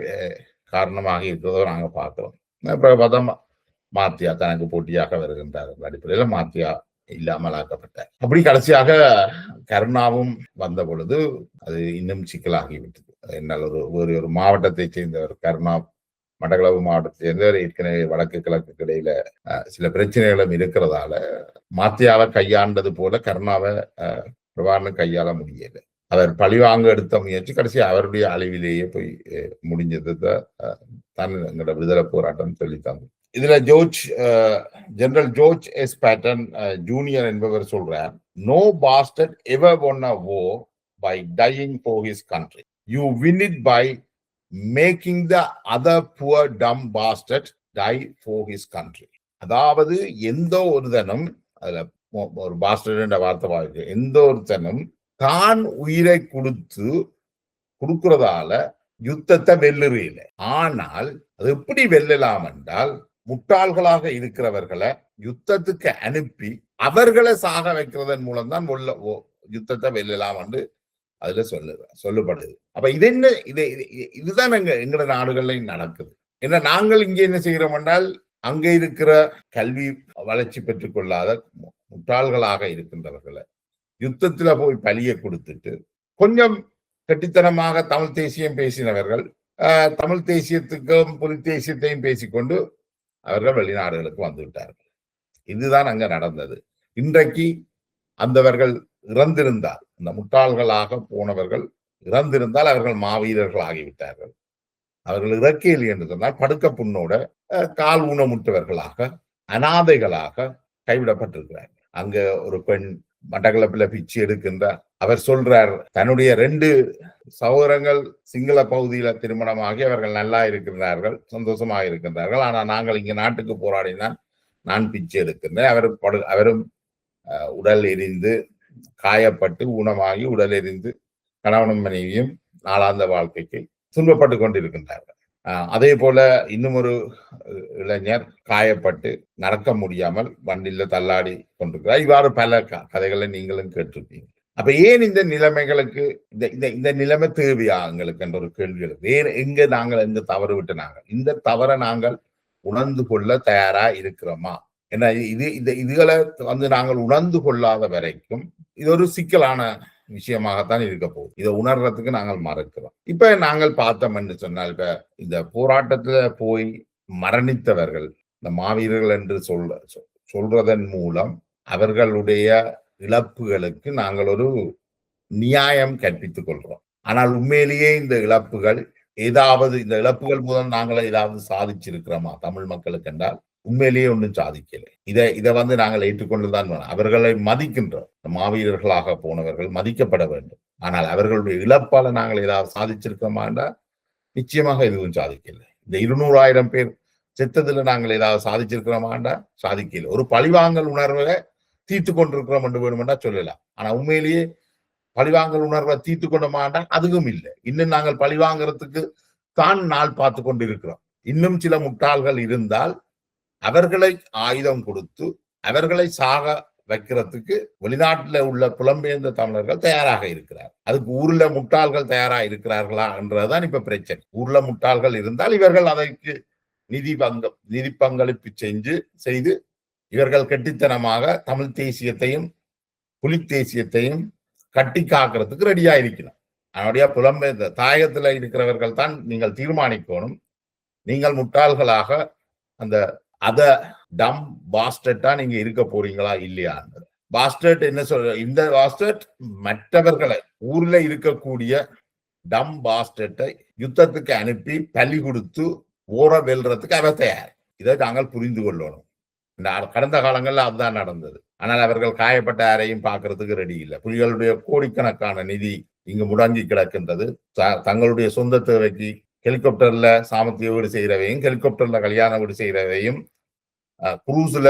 காரணமாக இருக்கிறதோ நாங்க பார்க்கிறோம். பார்த்தா மாத்தியா தனக்கு போட்டியாக வருகின்றார். அடிப்படையில மாத்தியா இல்லாமலாக்கப்பட்டார். அப்படி கடைசியாக கருணாவும் வந்த பொழுது அது இன்னும் சிக்கலாகிவிட்டது. என்னால் ஒரு மாவட்டத்தை சேர்ந்தவர், கருணா மட்டக்களப்பு மாவட்டத்தை சேர்ந்தவர், ஏற்கனவே வடக்கு கிழக்கு இடையில சில பிரச்சனைகளும் இருக்கிறதால மாத்தியாவை கையாண்டது போல கருணாவை பிரபாகரன் கையாள முடியல. அவர் பழிவாங்க எடுத்த முயற்சி கடைசி அவருடைய அழிவிலேயே போய் முடிஞ்சது தான் எங்களோட விடுதலை போராட்டம் சொல்லித்தாங்க. இதுல general George S Patton junior என்பவர் சொல்றார், no bastard ever won a war by dying for his country. You win it by making the other poor dumb bastard die for his country. அதாவது எந்த ஒருத்தனும், அதுல ஒரு பாஸ்டர்ட் என்ற வார்த்தை வாழ்க்கை, எந்த ஒருத்தனும் தான் உயிரை கொடுக்கிறதால யுத்தத்தை வெல்லுறீல. ஆனால் அது எப்படி வெல்லலாம் என்றால், முட்டாள்களாக இருக்கிறவர்களை யுத்தத்துக்கு அனுப்பி அவர்களை சாக வைக்கிறதன் மூலம் தான் யுத்தத்தை வெல்லலாம் என்று அதுல சொல்லப்படுது. அப்ப இது என்ன, இதுதான் எங்களோட நாடுகள்ல நடக்குது. ஏன்னா நாங்கள் இங்க என்ன செய்கிறோம் என்றால், அங்க இருக்கிற கல்வி வளர்ச்சி பெற்றுக் கொள்ளாத முட்டாள்களாக இருக்கின்றவர்களை யுத்தத்துல போய் பலியை கொடுத்துட்டு, கொஞ்சம் கட்டித்தனமாக தமிழ் தேசியம் பேசினவர்கள் தமிழ் தேசியத்துக்கும் புலி தேசியத்தையும் பேசிக்கொண்டு அவர்கள் வெளிநாடுகளுக்கு வந்து விட்டார்கள். இதுதான் அங்க நடந்தது. இன்றைக்கு அந்தவர்கள் இறந்திருந்தால், இந்த முட்டாள்களாக போனவர்கள் இறந்திருந்தால் அவர்கள் மாவீரர்கள் ஆகிவிட்டார்கள். அவர்கள் இறக்கையில் என்று சொன்னால் படுக்க புண்ணோட கால் ஊனமுற்றவர்களாக, அனாதைகளாக கைவிடப்பட்டிருக்கிறார்கள். அங்க ஒரு பெண் மட்டக்களப்பில் பிச்சு எடுக்கின்றார். அவர் சொல்றார், தன்னுடைய 2 சகோதரங்கள் சிங்கள பகுதியில திருமணமாகி அவர்கள் நல்லா இருக்கின்றார்கள், சந்தோஷமாக இருக்கின்றார்கள். ஆனா நாங்கள் இங்க நாட்டுக்கு போராடினால் நான் பிச்சு எடுக்கின்றேன். அவரும் உடல் எரிந்து காயப்பட்டு ஊனமாகி உடல் எரிந்து கணவனும் மனைவியும் நாளாந்த வாழ்க்கைக்கு துன்பப்பட்டு கொண்டிருக்கின்றார்கள். அதே போல இன்னும் ஒரு இளைஞர் காயப்பட்டு நடக்க முடியாமல் வண்டியில தள்ளாடி கொண்டிருக்கிறார். இவ்வாறு பல கதைகளை நீங்களும் கேட்டிருப்பீங்க. அப்ப ஏன் இந்த நிலைமைகளுக்கு இந்த நிலைமை தேவையா எங்களுக்கு என்ற ஒரு கேள்வி, வேற எங்க தவறு விட்டு இந்த தவறை நாங்கள் உணர்ந்து கொள்ள தயாரா இருக்கிறோமா? ஏன்னா இதுகளை நாங்கள் உணர்ந்து கொள்ளாத வரைக்கும் இது ஒரு சிக்கலான விஷயமாகத்தான் இருக்க போகுது. இதை உணர்றதுக்கு நாங்கள் மறக்கிறோம். இப்ப நாங்கள் பார்த்தோம் என்று சொன்னால், இப்ப இந்த போராட்டத்துல போய் மரணித்தவர்கள் இந்த மாவீரர்கள் என்று சொல்றதன் மூலம் அவர்களுடைய இழப்புகளுக்கு நாங்கள் ஒரு நியாயம் கற்பித்துக் கொள்றோம். ஆனால் உண்மையிலேயே இந்த இழப்புகள் மூலம் நாங்கள் ஏதாவது சாதிச்சிருக்கிறோமா தமிழ் மக்களுக்கு என்றால் உண்மையிலேயே ஒன்றும் சாதிக்கலை. இதை நாங்கள் ஏற்றுக்கொண்டுதான் அவர்களை மதிக்கின்றோம். மாவீரர்களாக போனவர்கள் மதிக்கப்பட வேண்டும். ஆனால் அவர்களுடைய இழப்பால நாங்கள் ஏதாவது சாதிச்சிருக்கோமா என்றால் நிச்சயமாக எதுவும் சாதிக்கலை. இந்த 200,000 பேர் செத்ததுல நாங்கள் ஏதாவது சாதிச்சிருக்கிறோமா என்றால் சாதிக்கலை. ஒரு பழிவாங்கல் உணர்வை தீர்த்து கொண்டிருக்கிறோம் என்று வேணுமென்றா சொல்லலாம். ஆனா உண்மையிலேயே பழிவாங்கல் உணர்வை தீர்த்து கொண்டோமாண்டா அதுவும் இல்லை. இன்னும் நாங்கள் பழிவாங்கிறதுக்கு தான் நாள் பார்த்து கொண்டு இருக்கிறோம். இன்னும் சில முட்டாள்கள் இருந்தால் அவர்களை ஆயுதம் கொடுத்து அவர்களை சாக வைக்கிறதுக்கு வெளிநாட்டில் உள்ள புலம்பெயர்ந்த தமிழர்கள் தயாராக இருக்கிறார். அதுக்கு ஊர்ல முட்டாள்கள் தயாராக இருக்கிறார்களா என்றதுதான் இப்ப பிரச்சனை. ஊர்ல முட்டாள்கள் இருந்தால் இவர்கள் அதற்கு நிதி பங்களிப்பு செய்து இவர்கள் கெட்டித்தனமாக தமிழ் தேசியத்தையும் புலி தேசியத்தையும் கட்டி காக்கிறதுக்கு ரெடியா இருக்கணும். அதனுடைய புலம்பெயர்ந்த தாயகத்துல இருக்கிறவர்கள் தான் நீங்கள் தீர்மானிக்கணும், நீங்கள் முட்டாள்களாக அத டம் பாஸ்டர்ட்டா நீங்க இருக்க போறீங்களா இல்லையா? பாஸ்டர்ட் என்ன சொல்ற, இந்த பாஸ்டர்ட் மற்றவர்களை ஊர்ல இருக்கக்கூடிய டம் பாஸ்டர்ட்டை யுத்தத்துக்கு அனுப்பி பலி கொடுத்து ஓர வெல்றதுக்கு அவர் தயார். இதை நாங்கள் புரிந்து கொள்ளணும். இந்த கடந்த காலங்கள்ல அதுதான் நடந்தது. ஆனால் அவர்கள் காயப்பட்ட யாரையும் பார்க்கறதுக்கு ரெடி இல்லை. புலிகளுடைய கோடிக்கணக்கான நிதி இங்கு முடங்கி கிடக்கின்றது. தங்களுடைய சொந்த தேவைக்கு ஹெலிகாப்டர்ல சாமத்திய வீடு செய்யறவையும், ஹெலிகாப்டர்ல கல்யாண வீடு செய்யறவையும், குரூஸ்ல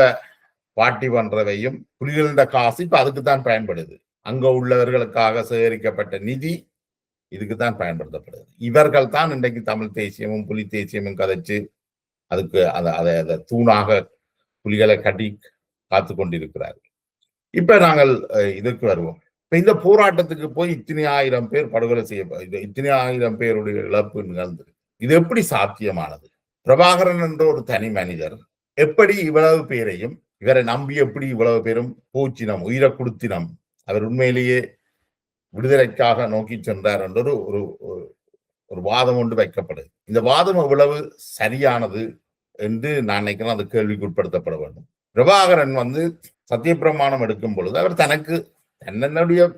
பாட்டி பண்றவையும் புலிகளின் காசு இப்ப அதுக்குத்தான் பயன்படுது. அங்க உள்ளவர்களுக்காக சேகரிக்கப்பட்ட நிதி இதுக்குத்தான் பயன்படுத்தப்படுது. இவர்கள் தான் இன்றைக்கு தமிழ் தேசியமும் புலி தேசியமும் கதைச்சு அதுக்கு அதை தூணாக புலிகளை கட்டி காத்து கொண்டிருக்கிறார்கள். இப்ப நாங்கள் இதற்கு வருவோம். இப்ப இந்த போராட்டத்துக்கு போய் இத்தனை ஆயிரம் பேர் படுகொலை இத்தனை ஆயிரம் பேருடைய இழப்பு நிகழ்ந்தது. இது எப்படி சாத்தியமானது? பிரபாகரன் என்ற ஒரு தனி மனிதர் எப்படி இவ்வளவு பேரையும், இவரை நம்பி எப்படி இவ்வளவு பேரும் போச்சினம், உயிரை கொடுத்தினம், அவர் உண்மையிலேயே விடுதலைக்காக நோக்கி சென்றார் என்ற ஒரு வாதம் ஒன்று வைக்கப்படுது. இந்த வாதம் எவ்வளவு சரியானது என்று நான் நினைக்கிறேன், அது கேள்விக்கு உட்படுத்தப்பட வேண்டும். பிரபாகரன் சத்தியப்பிரமாணம் எடுக்கும் பொழுது அவர்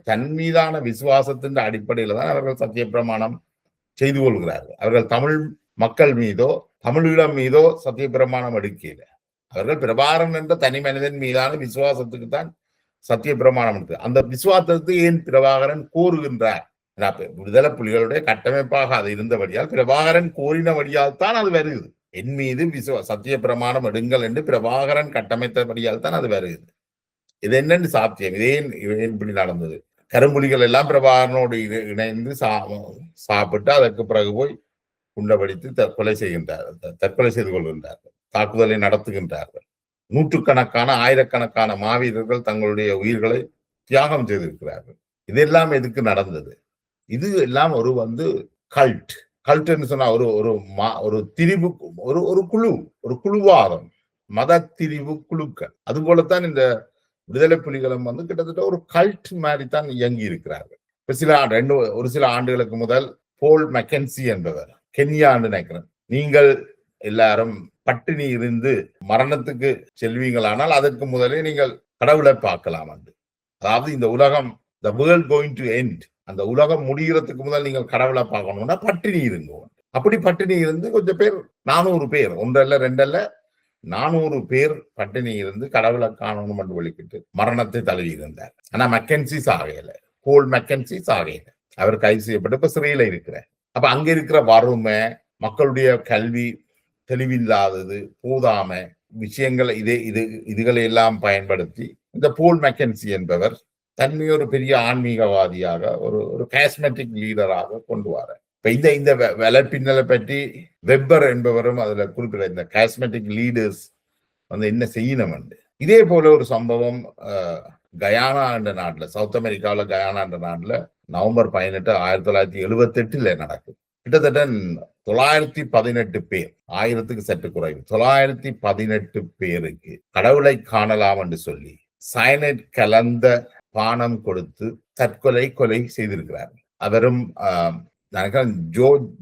தன் மீதான விசுவாசத்தின் அடிப்படையில தான் அவர்கள் சத்தியப்பிரமாணம் செய்து கொள்கிறார்கள். அவர்கள் தமிழ் மக்கள் மீதோ தமிழீழம் மீதோ சத்தியப்பிரமாணம் எடுக்கல. அவர்கள் பிரபாகரன் என்ற தனி மனிதன் மீதான விசுவாசத்துக்கு தான் சத்திய பிரமாணம் இருக்கு. அந்த விசுவாசத்தை ஏன் பிரபாகரன் கோருகின்றார்? விடுதலை புலிகளுடைய கட்டமைப்பாக அது இருந்தபடியால் பிரபாகரன் கோரினபடியால் தான் அது வருகிறது. என் மீது சத்திய பிரமாணம் எடுங்கள் என்று பிரபாகரன் கட்டமைத்தபடியால் தான் அது வருகிறது. இது என்னன்னு சாத்தியம்? இதேன் இப்படி நடந்தது. கரும்புலிகள் எல்லாம் பிரபாகரனோடு இணைந்து சாப்பிட்டு அதற்கு பிறகு போய் குண்டபடித்து தற்கொலை செய்து கொள்கின்றார்கள், தாக்குதலை நடத்துகின்றார்கள். நூற்றுக்கணக்கான ஆயிரக்கணக்கான மாவீரர்கள் தங்களுடைய உயிர்களை தியாகம் செய்திருக்கிறார்கள். இதெல்லாம் எதுக்கு நடந்தது? இது எல்லாம் ஒரு கல்ட்ன்னு சொன்னா ஒரு திரிவு, ஒரு குழு, ஒரு குழுவாதம், மத திரிவு குழுக்கள். அது போலத்தான் இந்த விடுதலை புலிகளும் கிட்டத்தட்ட ஒரு கல்ட் மாதிரி தான் இயங்கி இருக்கிறார்கள். ஒரு சில ஆண்டுகளுக்கு முதல் போல் மெக்கன்சி என்பவர் கென்யான்னு நினைக்கிறேன், நீங்கள் எல்லாரும் பட்டினி இருந்து மரணத்துக்கு செல்வீங்களானால் அதற்கு முதலே நீங்கள் கடவுளை பார்க்கலாம் என்று. அதாவது இந்த உலகம், the world going to end, அந்த உலகம் முடிகிறதுக்கு முதல் நீங்கள் கடவுளை பார்க்கணும்னா பட்டினி இருங்க. அப்படி பட்டினி இருந்து கொஞ்சம் பேர், 400 பேர், ஒன்றல்ல ரெண்டல்ல 400 பேர் பட்டினி இருந்து கடவுளை காணணும் என்று ஒழிக்கிட்டு மரணத்தை தழுவி இருந்தார். ஆனா மெக்கன்சி சாகையில, போல் மெக்கன்சி சாகையில அவர் கைது செய்யப்பட்டு இப்ப சிறையில இருக்கிறார். அப்ப அங்க இருக்கிற வறுமை, மக்களுடைய கல்வி தெளிவில்லாதது, போதாம விஷயங்களை இதுகளை எல்லாம் பயன்படுத்தி இந்த போல் மெக்கன்சி என்பவர் தன்னை ஒரு பெரிய ஆன்மீகவாதியாக, ஒரு காஸ்மெட்டிக் லீடராக கொண்டு வர. இப்ப இந்த வலைப்பின்னலை பற்றி வெப்பர் என்பவரும் அதுல குறிப்பிட, இந்த காஸ்மெட்டிக் லீடர்ஸ் என்ன செய்யணும் என்று. இதே போல ஒரு சம்பவம் கயானா என்ற நாட்டுல, சவுத் அமெரிக்காவில் கயானா என்ற நாட்டுல நவம்பர் 18, 1978 நடக்குது. கிட்டத்தட்ட 918 பேர், 1000க்கு சற்று குறைவு, 918 பேருக்கு கடவுளை காணலாம் என்று சொல்லி சயனைட் கலந்த பானம் கொடுத்து கொலை செய்திருக்கிறார். அவரும்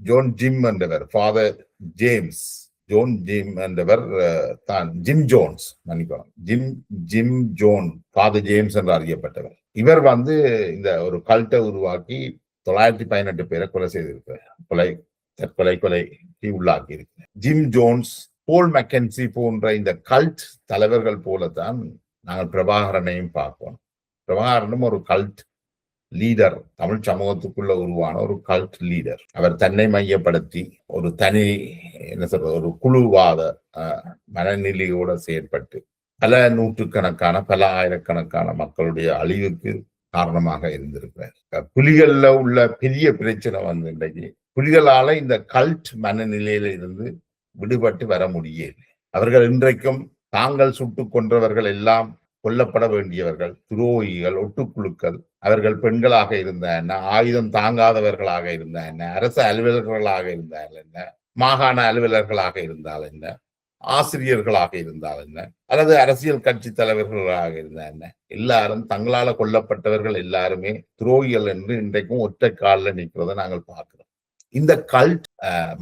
ஜோன் ஜிம் என்றவர், ஃபாதர் ஜேம்ஸ் ஜோன் ஜிம் என்றவர் தான், ஜிம் ஜோன்ஸ் மன்னிக்கணும், ஜிம் ஜோன் ஃபாதர் ஜேம்ஸ் என்று அறியப்பட்டவர். இவர் இந்த ஒரு கல்ட்டை உருவாக்கி 918 பேரை கொலை செய்திருக்கிறார், கொலைக்கு உள்ளாக்கி இருக்கிறார். ஜிம் ஜோன்ஸ், போல் மெக்கன்சி போன்ற இந்த கல்ட் தலைவர்கள் போலத்தான் நாங்கள் பிரபாகரனையும் பார்ப்போம். பிரபாகரனும் ஒரு கல்ட் லீடர், தமிழ் சமூகத்துக்குள்ள உருவான ஒரு கல்ட் லீடர். அவர் தன்னை மையப்படுத்தி ஒரு ஒரு குழுவாத மனநிலையோட செயற்பட்டு பல நூற்றுக்கணக்கான, பல ஆயிரக்கணக்கான மக்களுடைய அழிவுக்கு காரணமாக இருந்திருக்கிறார். புலிகள்ல உள்ள பெரிய பிரச்சனை இன்றைக்கு புலிகளால இந்த கல்ட் மனநிலையில இருந்து விடுபட்டு வர முடியல. அவர்கள் இன்றைக்கும் தாங்கள் சுட்டுக் கொன்றவர்கள் எல்லாம் கொல்லப்பட வேண்டியவர்கள், துரோகிகள், ஒட்டுக்குழுக்கள். அவர்கள் பெண்களாக இருந்தா என்ன, ஆயுதம் தாங்காதவர்களாக இருந்தா என்ன, அரசு அலுவலர்களாக இருந்தால் என்ன, மாகாண அலுவலர்களாக இருந்தால் என்ன, ஆசிரியர்களாக இருந்தால் என்ன, அல்லது அரசியல் கட்சி தலைவர்களாக இருந்தா என்ன, எல்லாரும் தங்களால கொல்லப்பட்டவர்கள் எல்லாருமே துரோகிகள் என்று இன்றைக்கும் ஒற்றை காலில் நிற்கிறத நாங்கள் பார்க்கிறோம். இந்த கல்ட்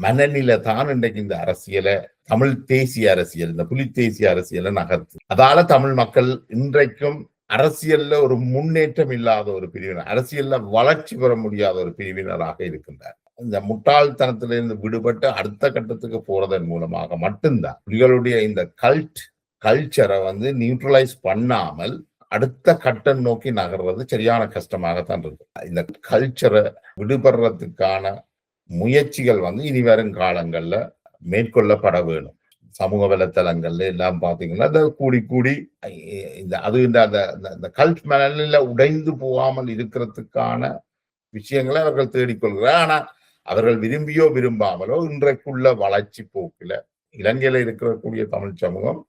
மனநிலை தான் இன்றைக்கு இந்த அரசியலை, தமிழ் தேசிய அரசியல், இந்த புலி தேசிய அரசியலை நகர்த்து. அதால தமிழ் மக்கள் இன்றைக்கும் அரசியல்ல ஒரு முன்னேற்றம் இல்லாத ஒரு பிரிவினர், அரசியல்ல வளர்ச்சி பெற முடியாத ஒரு பிரிவினராக இருக்கின்றார். இந்த முட்டாள்தனத்திலிருந்து விடுபட்டு அடுத்த கட்டத்துக்கு போறதன் மூலமாக மட்டும்தான் புலிகளுடைய இந்த கல்ச்சரை நியூட்ரலைஸ் பண்ணாமல் அடுத்த கட்டம் நோக்கி நகர்றது சரியான கஷ்டமாகத்தான் இருக்கு. இந்த கல்ச்சரை விடுபடுறதுக்கான முயற்சிகள் இனி வரும் காலங்கள்ல மேற்கொள்ளப்பட வேணும். சமூக வலைத்தளங்கள்ல எல்லாம் பாத்தீங்கன்னா கூடி இந்த கல்ட் மனநிலை உடைந்து போகாமல் இருக்கிறதுக்கான விஷயங்களை அவர்கள் தேடிக்கொள்கிறார். ஆனா அவர்கள் விரும்பியோ விரும்பாமலோ இன்றைக்குள்ள வளர்ச்சி போக்கில இலங்கையில இருக்கக்கூடிய தமிழ் சமூகம்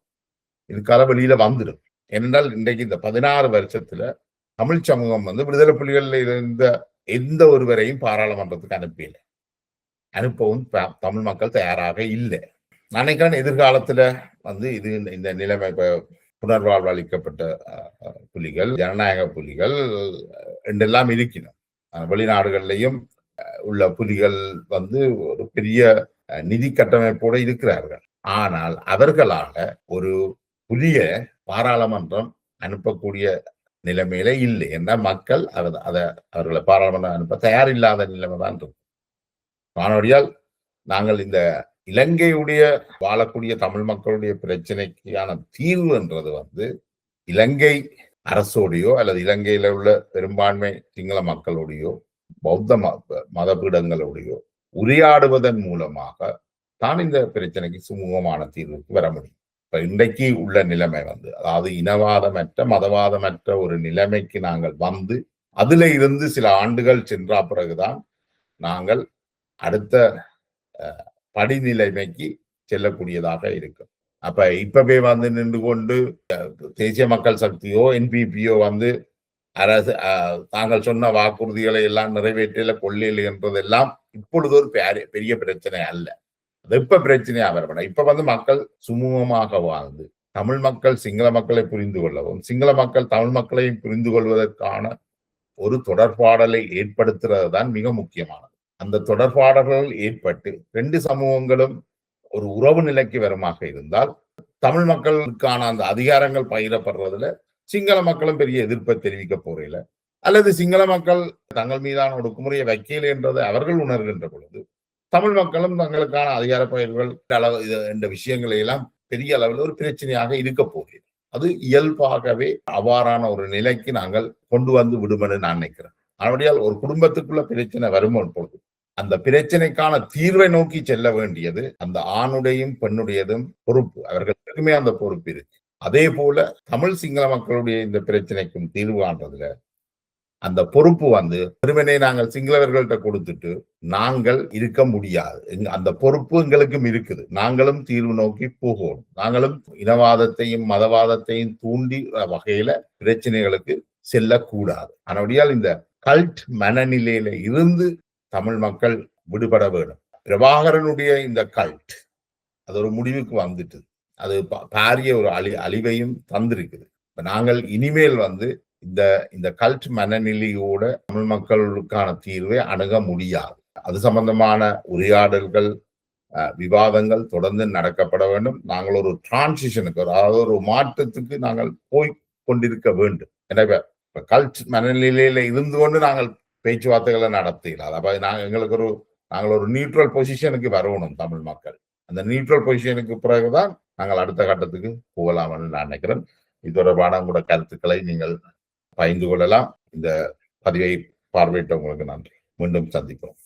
இதுக்காக வெளியில வந்துடும். ஏனென்றால் இன்றைக்கு இந்த 16 வருஷத்துல தமிழ் சமூகம் விடுதலை புலிகள்ல இருந்த எந்த ஒருவரையும் பாராளுமன்றத்துக்கு அனுப்பவும் தமிழ் மக்கள் தயாராக இல்லை. நினைக்கிறேன் எதிர்காலத்துல இது இந்த நிலைமை, இப்ப புனர்வாழ்வு அளிக்கப்பட்ட புலிகள், ஜனநாயக புலிகள் என்றெல்லாம் இருக்கணும். வெளிநாடுகள்லையும் உள்ள புலிகள் ஒரு பெரிய நிதி கட்டமைப்போடு இருக்கிறார்கள். ஆனால் அவர்களால ஒரு புலிய பாராளுமன்றம் அனுப்பக்கூடிய நிலைமையில இல்லை. ஏன்னா மக்கள் அவர்களை பாராளுமன்றம் அனுப்ப தயாரில்லாத நிலைமை தான் இருக்கும். வானொலியால் நாங்கள் இந்த இலங்கையுடைய வாழக்கூடிய தமிழ் மக்களுடைய பிரச்சனைக்கான தீர்வு என்றது வந்து இலங்கை அரசோடையோ அல்லது இலங்கையில உள்ள பெரும்பான்மை சிங்கள மக்களுடையோ பௌத்த மதபீடங்களுடையோ உரையாடுவதன் மூலமாக தான் இந்த பிரச்சனைக்கு சுமூகமான தீர்வுக்கு வர முடியும். இப்ப இன்றைக்கு உள்ள நிலைமை வந்து அதாவது இனவாதமற்ற மதவாதமற்ற ஒரு நிலைமைக்கு நாங்கள் வந்து அதுல இருந்து சில ஆண்டுகள் சென்ற பிறகுதான் நாங்கள் அடுத்த படிநிலைமைக்கு செல்லக்கூடியதாக இருக்கும். அப்ப இப்பவே வந்து நின்று கொண்டு தேசிய மக்கள் சக்தியோ என்பிபியோ வந்து அரசு தாங்கள் சொன்ன வாக்குறுதிகளை எல்லாம் நிறைவேற்றல கொள்ளையில் என்றதெல்லாம் இப்பொழுது ஒரு பெரிய பிரச்சனை அல்ல. அது இப்ப பிரச்சனையா வரப்பட இப்ப வந்து மக்கள் சுமூகமாக வாழ்ந்து தமிழ் மக்கள் சிங்கள மக்களை புரிந்து கொள்ளவும் சிங்கள மக்கள் தமிழ் மக்களையும் புரிந்து கொள்வதற்கான ஒரு தொடர்பாடலை ஏற்படுத்துறது தான் மிக முக்கியமானது. அந்த தொடர்பாடல்கள் ஏற்பட்டு ரெண்டு சமூகங்களும் ஒரு உறவு நிலைக்கு வருமாக இருந்தால் தமிழ் மக்களுக்கான அந்த அதிகாரங்கள் பகிரப்படுறதுல சிங்கள மக்களும் பெரிய எதிர்ப்பை தெரிவிக்க போறதில்லை. அல்லது சிங்கள மக்கள் தங்கள் மீதான ஒடுக்குமுறையை வைக்கல என்றதை அவர்கள் உணர்கின்ற பொழுது தமிழ் மக்களும் தங்களுக்கான அதிகார பயிர்கள் அளவு என்ற விஷயங்களை எல்லாம் பெரிய அளவில் ஒரு பிரச்சனையாக இருக்க போகிறது. அது இயல்பாகவே அவ்வாறான ஒரு நிலைக்கு நாங்கள் கொண்டு வந்து விடுமென்று நான் நினைக்கிறேன். அதனுடையால் ஒரு குடும்பத்துக்குள்ள பிரச்சனை வரும் பொழுது அந்த பிரச்சனைக்கான தீர்வை நோக்கி செல்ல வேண்டியது அந்த ஆணுடையும் பெண்ணுடையதும் பொறுப்பு. அவர்களுக்குமே அந்த பொறுப்பு இருக்கு. அதே போல தமிழ் சிங்கள மக்களுடைய இந்த பிரச்சனைக்கும் தீர்வு காண்றதுல அந்த பொறுப்பு வந்து வெறுமனே நாங்கள் சிங்களவர்கள்ட்ட கொடுத்துட்டு நாங்கள் இருக்க முடியாது. அந்த பொறுப்பு எங்களுக்கும் இருக்குது. நாங்களும் தீர்வு நோக்கி போகணும். நாங்களும் இனவாதத்தையும் மதவாதத்தையும் தூண்டி வகையில பிரச்சனைகளுக்கு செல்லக்கூடாது. அதனுடையால் இந்த கல்ட் மனநிலையில இருந்து தமிழ் மக்கள் விடுபட வேண்டும். பிரபாகரனுடைய இந்த கல்ட் அது ஒரு முடிவுக்கு வந்துட்டு அது பாரிய ஒரு அழிவையும் தந்திருக்குது. நாங்கள் இனிமேல் வந்து இந்த கல்ட் மனநிலையோட தமிழ் மக்களுக்கான தீர்வை அணுக முடியாது. அது சம்பந்தமான உரையாடல்கள் விவாதங்கள் தொடர்ந்து நடக்கப்பட வேண்டும். நாங்கள் ஒரு டிரான்சிஷனுக்கு அதாவது ஒரு மாற்றத்துக்கு நாங்கள் போய் கொண்டிருக்க வேண்டும். எனவே கல்ட் மனநிலையில இருந்து கொண்டு நாங்கள் பேச்சுவார்த்தைகளை நடத்தலாம். அப்ப நாங்கள் ஒரு நியூட்ரல் பொசிஷனுக்கு வரணும் தமிழ் மக்கள். அந்த நியூட்ரல் பொசிஷனுக்கு பிறகுதான் நாங்கள் அடுத்த கட்டத்துக்கு போகலாம் என்று நான் நினைக்கிறேன். இது தொடர்பான உங்களோட கருத்துக்களை நீங்கள் பகிர்ந்து கொள்ளலாம். இந்த பதிவை பார்வையிட்ட உங்களுக்கு நன்றி. மீண்டும் சந்திப்போம்.